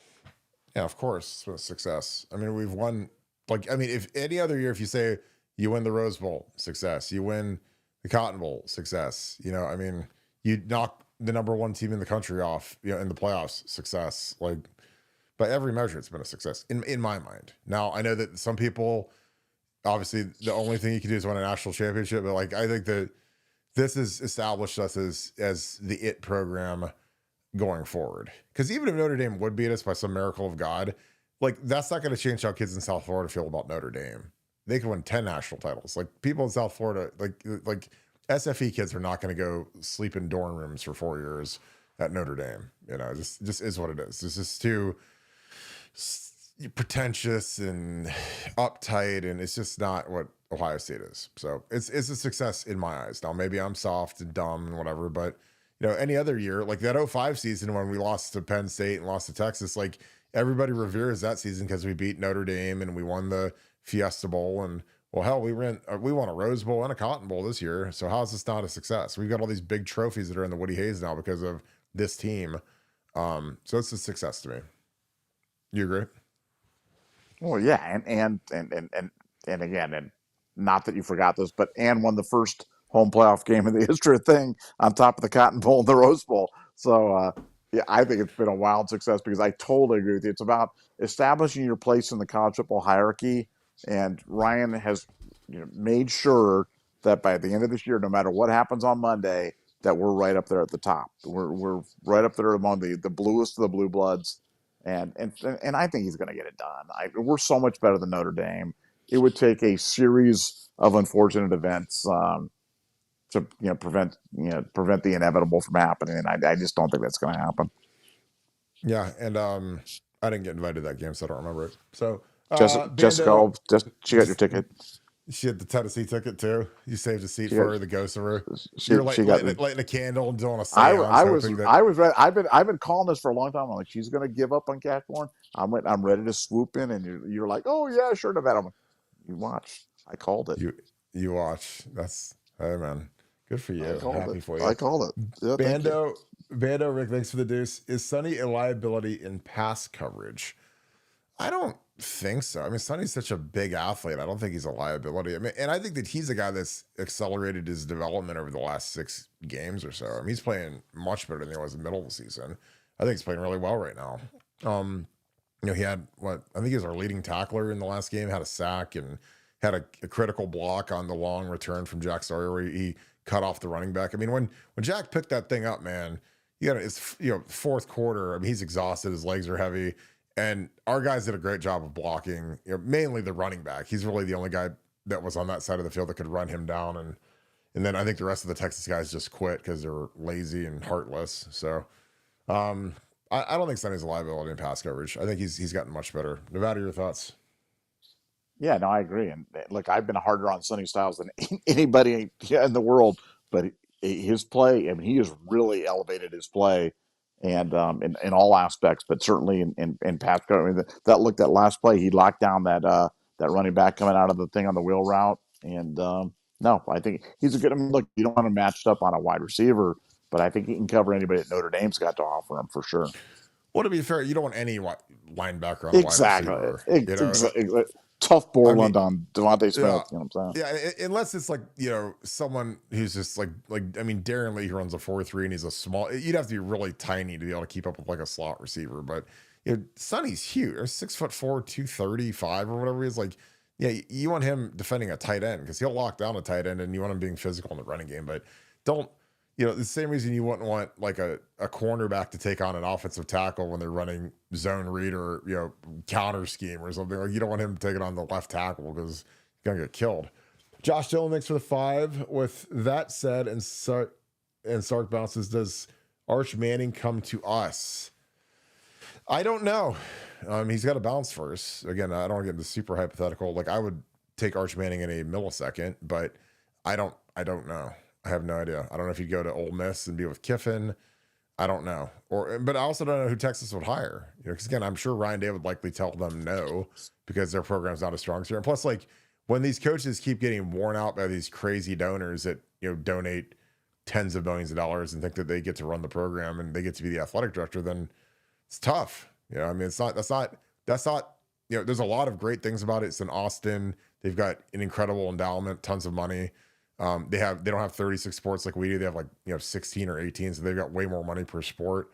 Yeah, of course, it's been a success. I mean, we've won. If any other year, if you say you win the Rose Bowl, success. You win the Cotton Bowl, success. You knock the number one team in the country off, in the playoffs, success. Like, by every measure, it's been a success in my mind. Now, I know that some people, obviously, the only thing you can do is win a national championship. But I think that this has established us as the IT program going forward. Because even if Notre Dame would beat us by some miracle of God, that's not going to change how kids in South Florida feel about Notre Dame. They could win 10 national titles. People in South Florida, like SFE kids are not going to go sleep in dorm rooms for 4 years at Notre Dame. Just is what it is. This is too pretentious and uptight, and it's just not what Ohio State is. So it's a success in my eyes. Now, maybe I'm soft and dumb and whatever, but any other year, like that '05 season when we lost to Penn State and lost to Texas, like everybody reveres that season because we beat Notre Dame and we won the Fiesta Bowl. And well, hell, we won a Rose Bowl and a Cotton Bowl this year. So how is this not a success? We've got all these big trophies that are in the Woody Hayes now because of this team. So it's a success to me. You agree? Well, yeah, and again, and not that you forgot this, but and won the first home playoff game in the history of thing on top of the Cotton Bowl and the Rose Bowl. So yeah, I think it's been a wild success because I totally agree with you. It's about establishing your place in the college football hierarchy, and Ryan has made sure that by the end of this year, no matter what happens on Monday, that we're right up there at the top. We're right up there among the bluest of the blue bloods. And I think he's going to get it done. We're so much better than Notre Dame. It would take a series of unfortunate events to prevent the inevitable from happening, and I just don't think that's going to happen. Yeah, and I didn't get invited to that game, so I don't remember it. So Jessica, she got your ticket. She had the Tennessee ticket too. You saved a seat for her, the ghost of her. You're lighting a candle and doing a seance. I've been calling this for a long time. I'm like, she's going to give up on Cashborn. I'm ready to swoop in, and you're like, oh yeah, sure, Nevada. I'm like, you watch. I called it. You watch. Hey man, good for you. I'm happy for you. I called it. Yeah, Bando, Rick, thanks for the deuce. Is Sonny a liability in pass coverage? I don't think so. I mean, Sonny's such a big athlete. I don't think he's a liability. I mean, and I think that he's a guy that's accelerated his development over the last 6 games or so. I mean, he's playing much better than he was in the middle of the season. I think he's playing really well right now. He had I think he was our leading tackler in the last game, had a sack and had a critical block on the long return from Jack Sawyer where he cut off the running back. I mean, when Jack picked that thing up, man, it's fourth quarter. I mean, he's exhausted. His legs are heavy. And our guys did a great job of blocking, mainly the running back. He's really the only guy that was on that side of the field that could run him down. And then I think the rest of the Texas guys just quit because they were lazy and heartless. So I don't think Sonny's a liability in pass coverage. I think he's gotten much better. Nevada, your thoughts? Yeah, no, I agree. And look, I've been harder on Sonny Styles than anybody in the world, but his play, I mean, he has really elevated his play. And in all aspects, but certainly in pass coverage. I mean, that last play, he locked down that running back coming out of the thing on the wheel route. And no, I think he's a good. I mean, look, you don't want him matched up on a wide receiver, but I think he can cover anybody that Notre Dame's got to offer him for sure. Well, to be fair, you don't want any linebacker on a wide receiver. Exactly. Tough Borland on Devontae Smith. Yeah, you know what I'm saying? Yeah, unless it's like someone who's just like I mean, Darren Lee, he runs a 4.3 and he's a small. You'd have to be really tiny to be able to keep up with like a slot receiver. But Sonny's huge, 6'4", 235 or whatever he is. Like, yeah, you want him defending a tight end because he'll lock down a tight end, and you want him being physical in the running game. But don't. The same reason you wouldn't want like a cornerback to take on an offensive tackle when they're running zone read or counter scheme or something. Like, you don't want him taking on the left tackle because he's gonna get killed. Josh Dillon, thanks for the 5. With that said, and Sark bounces, does Arch Manning come to us? I don't know. He's got to bounce first. Again, I don't want to get into super hypothetical. Like, I would take Arch Manning in a millisecond, but I don't know. I have no idea. I don't know if he'd go to Ole Miss and be with Kiffin. I don't know. But I also don't know who Texas would hire. Because again, I'm sure Ryan Day would likely tell them no because their program's not as strong here. And plus, like, when these coaches keep getting worn out by these crazy donors that donate tens of millions of dollars and think that they get to run the program and they get to be the athletic director, then it's tough. I mean, that's not. There's a lot of great things about it. It's in Austin. They've got an incredible endowment, tons of money. They don't have 36 sports like we do. They have 16 or 18, so they've got way more money per sport.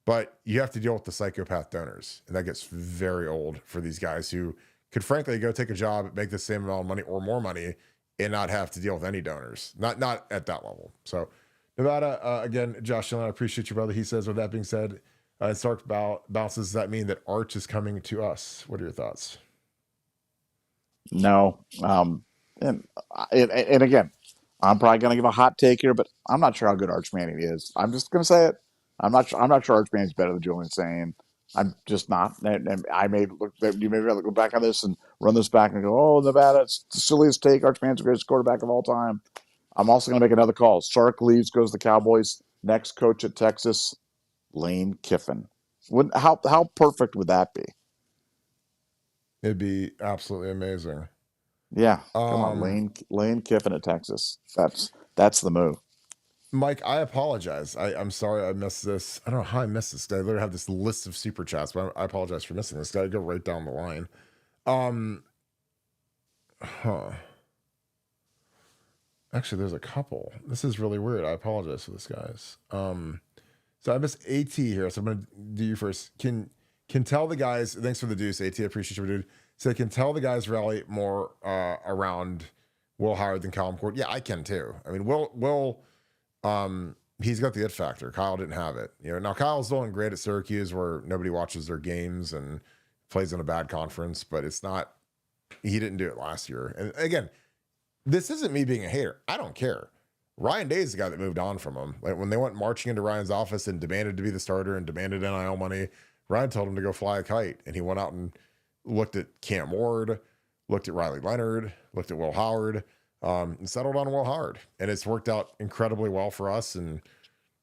But you have to deal with the psychopath donors, and that gets very old for these guys who could frankly go take a job, make the same amount of money or more money, and not have to deal with any donors. Not at that level. So Nevada, again, Josh Dillon, I appreciate you, brother. He says, with that being said, Stark bounces. Does that mean that Arch is coming to us? What are your thoughts? No. And again, I'm probably going to give a hot take here, but I'm not sure how good Arch Manning is. I'm just going to say it. I'm not sure Arch Manning's better than Julian's saying. I'm just not. And I may look. You may go back on this and run this back and go, "Oh, Nevada, it's the silliest take. Arch Manning's the greatest quarterback of all time." I'm also going to make another call. Sark leaves, goes to the Cowboys. Next coach at Texas, Lane Kiffin. How perfect would that be? It'd be absolutely amazing. Yeah, come on, Um, Lane Kiffin at Texas. That's the move. Mike, I apologize. I'm sorry I missed this. I don't know how I missed this. I literally have this list of super chats, but I apologize for missing this. Got to go right down the line. Um, huh. Actually, there's a couple. This is really weird. I apologize for this, guys. So I missed AT here, so I'm gonna do you first. Can tell the guys. Thanks for the deuce, AT. I appreciate you, dude. So can tell the guys rally more around Will Howard than Kyle McCord. Yeah, I can too. I mean, Will. He's got the it factor. Kyle didn't have it. Now Kyle's doing great at Syracuse where nobody watches their games and plays in a bad conference, but it's not, he didn't do it last year. And again, this isn't me being a hater. I don't care. Ryan Day is the guy that moved on from him. Like when they went marching into Ryan's office and demanded to be the starter and demanded NIL money, Ryan told him to go fly a kite. And he went out and looked at Cam Ward, looked at Riley Leonard, looked at Will Howard, and settled on Will Howard. And it's worked out incredibly well for us. And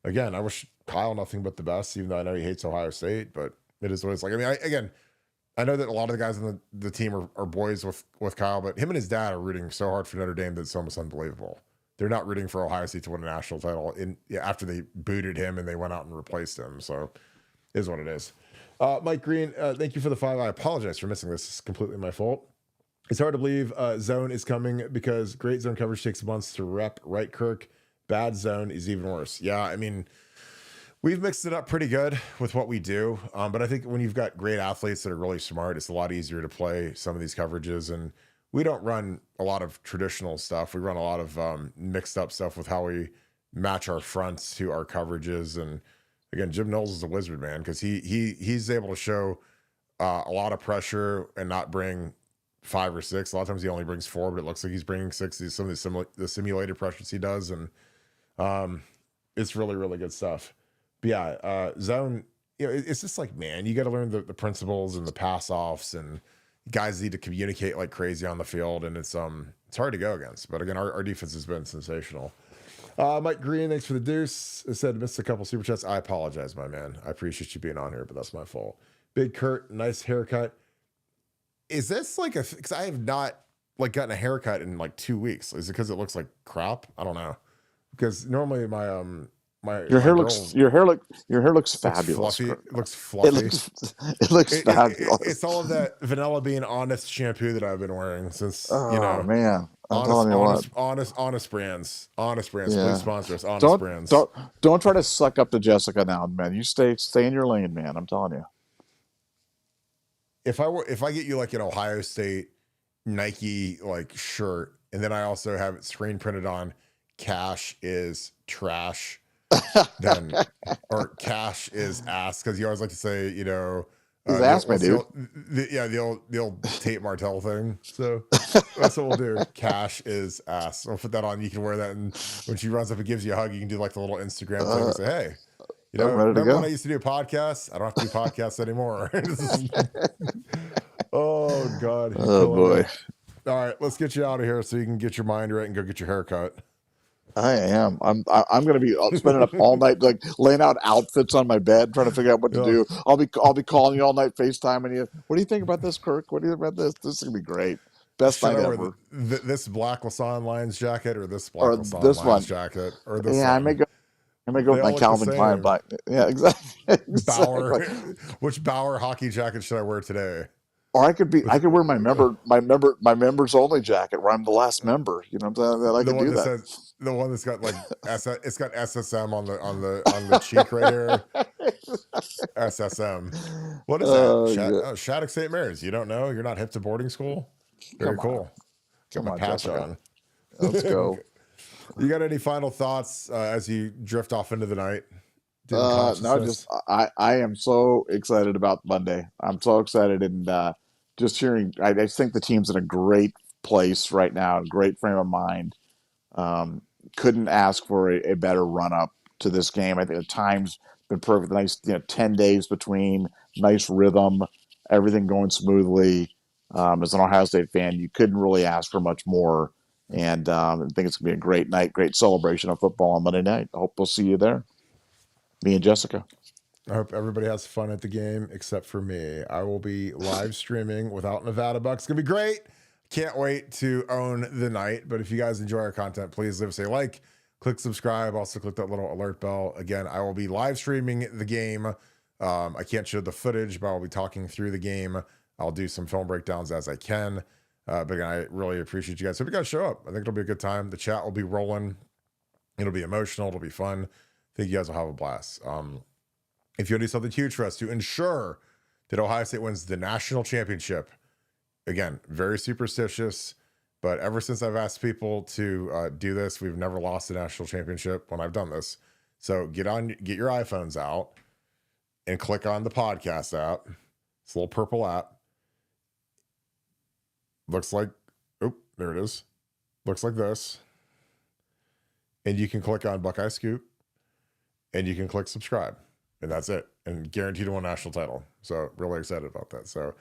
again, I wish Kyle nothing but the best, even though I know he hates Ohio State, but it is what it's like. I mean, I know that a lot of the guys on the team are boys with Kyle, but him and his dad are rooting so hard for Notre Dame that it's almost unbelievable. They're not rooting for Ohio State to win a national title after they booted him and they went out and replaced him. So it is what it is. Mike Greene, thank you for the 5. I apologize for missing this. It's completely my fault. It's hard to believe zone is coming because great zone coverage takes months to rep, right, Kirk? Bad zone is even worse. Yeah, I mean, we've mixed it up pretty good with what we do. But I think when you've got great athletes that are really smart, it's a lot easier to play some of these coverages. And we don't run a lot of traditional stuff. We run a lot of mixed up stuff with how we match our fronts to our coverages. And again, Jim Knowles is a wizard, man, because he's able to show a lot of pressure and not bring 5 or 6. A lot of times he only brings 4, but it looks like he's bringing 6. Some of the simulated pressures he does, and it's really, really good stuff. But yeah, zone, it's just like, man, you got to learn the principles and the pass offs, and guys need to communicate like crazy on the field, and it's hard to go against. But again, our defense has been sensational. Mike Greene, thanks for the deuce. I said missed a couple super chats. I apologize, my man. I appreciate you being on here, but that's my fault. Big Kurt, nice haircut. Is this like because I have not like gotten a haircut in like 2 weeks. Is it because it looks like crap? I don't know. Because normally my your hair looks fabulous. Fluffy. It looks fluffy. It looks fabulous. It's all of that Vanilla Bean Honest shampoo that I've been wearing since man. Honest brands. Honest brands. Yeah. Please sponsor us. Honest brands. Don't try to suck up to Jessica now, man. You stay in your lane, man. I'm telling you. If I get you like an Ohio State Nike like shirt, and then I also have it screen printed on cash is trash, then or cash is ass, because you always like to say, ass me, dude. The old Tate Martell thing. So that's what we'll do. Cash is ass. I'll put that on. You can wear that, and when she runs up and gives you a hug, you can do like the little Instagram thing and say, hey. Remember when I used to do podcasts? I don't have to do podcasts anymore. Oh, God. Oh, boy. All right, let's get you out of here so you can get your mind right and go get your hair cut. I am. I'm going to be spending up all night, like laying out outfits on my bed, trying to figure out what to do. I'll be calling you all night, FaceTiming you. What do you think about this, Kirk? What do you think about this? This is going to be great. Best night ever. This black Lasan Lions jacket or this black Lasan Lions jacket? Or this I may go with my Calvin Klein black. Yeah, exactly. Bauer. Which Bauer hockey jacket should I wear today? Or I could wear my members only jacket where I'm the last member. You know what I'm saying? I can do that. The one that's got like it's got SSM on the cheek right here. SSM. What is that? Shattuck St. Mary's. You don't know? You're not hip to boarding school? Very cool. Got my patch on. Let's go. You got any final thoughts as you drift off into the night? No, just I am so excited about Monday. I'm so excited, and just hearing. I just think the team's in a great place right now, a great frame of mind. Couldn't ask for a better run up to this game. I think the time's been perfect. Nice, 10 days between, nice rhythm, everything going smoothly. As an Ohio State fan, you couldn't really ask for much more. And I think it's going to be a great night, great celebration of football on Monday night. I hope we'll see you there. Me and Jessica. I hope everybody has fun at the game except for me. I will be live streaming without Nevadabuck. It's going to be great. Can't wait to own the night. But if you guys enjoy our content, please leave us a like, click subscribe. Also, click that little alert bell. Again, I will be live streaming the game. I can't show the footage, but I'll be talking through the game. I'll do some film breakdowns as I can. But again, I really appreciate you guys. Hope you guys show up. I think it'll be a good time. The chat will be rolling. It'll be emotional. It'll be fun. I think you guys will have a blast. If you'll do something huge for us to ensure that Ohio State wins the national championship, again, very superstitious, but ever since I've asked people to do this, we've never lost a national championship when I've done this. So get your iPhones out and click on the podcast app. It's a little purple app. Looks like, oh, there it is. Looks like this. And you can click on Buckeye Scoop and you can click subscribe. And that's it. And guaranteed to win a national title. So really excited about that. So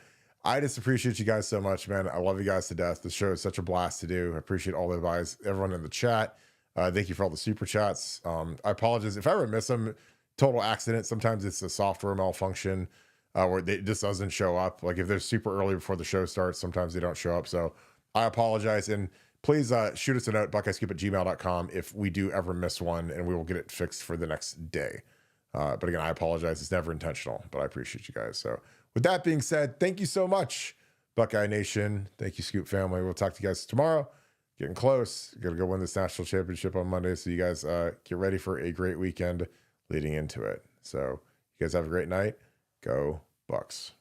I just appreciate you guys so much, man. I love you guys to death. The show is such a blast to do. I appreciate all the advice, everyone in the chat. Thank you for all the super chats. I apologize if I ever miss them. Total accident. Sometimes it's a software malfunction where it just doesn't show up. Like if they're super early before the show starts, sometimes they don't show up. So I apologize. And please shoot us a note, buckeyescoop@gmail.com if we do ever miss one, and we will get it fixed for the next day. But again, I apologize. It's never intentional, but I appreciate you guys. So with that being said, thank you so much, Buckeye Nation. Thank you, Scoop family. We'll talk to you guys tomorrow. Getting close. Got to go win this national championship on Monday. So you guys get ready for a great weekend leading into it. So you guys have a great night. Go Bucks.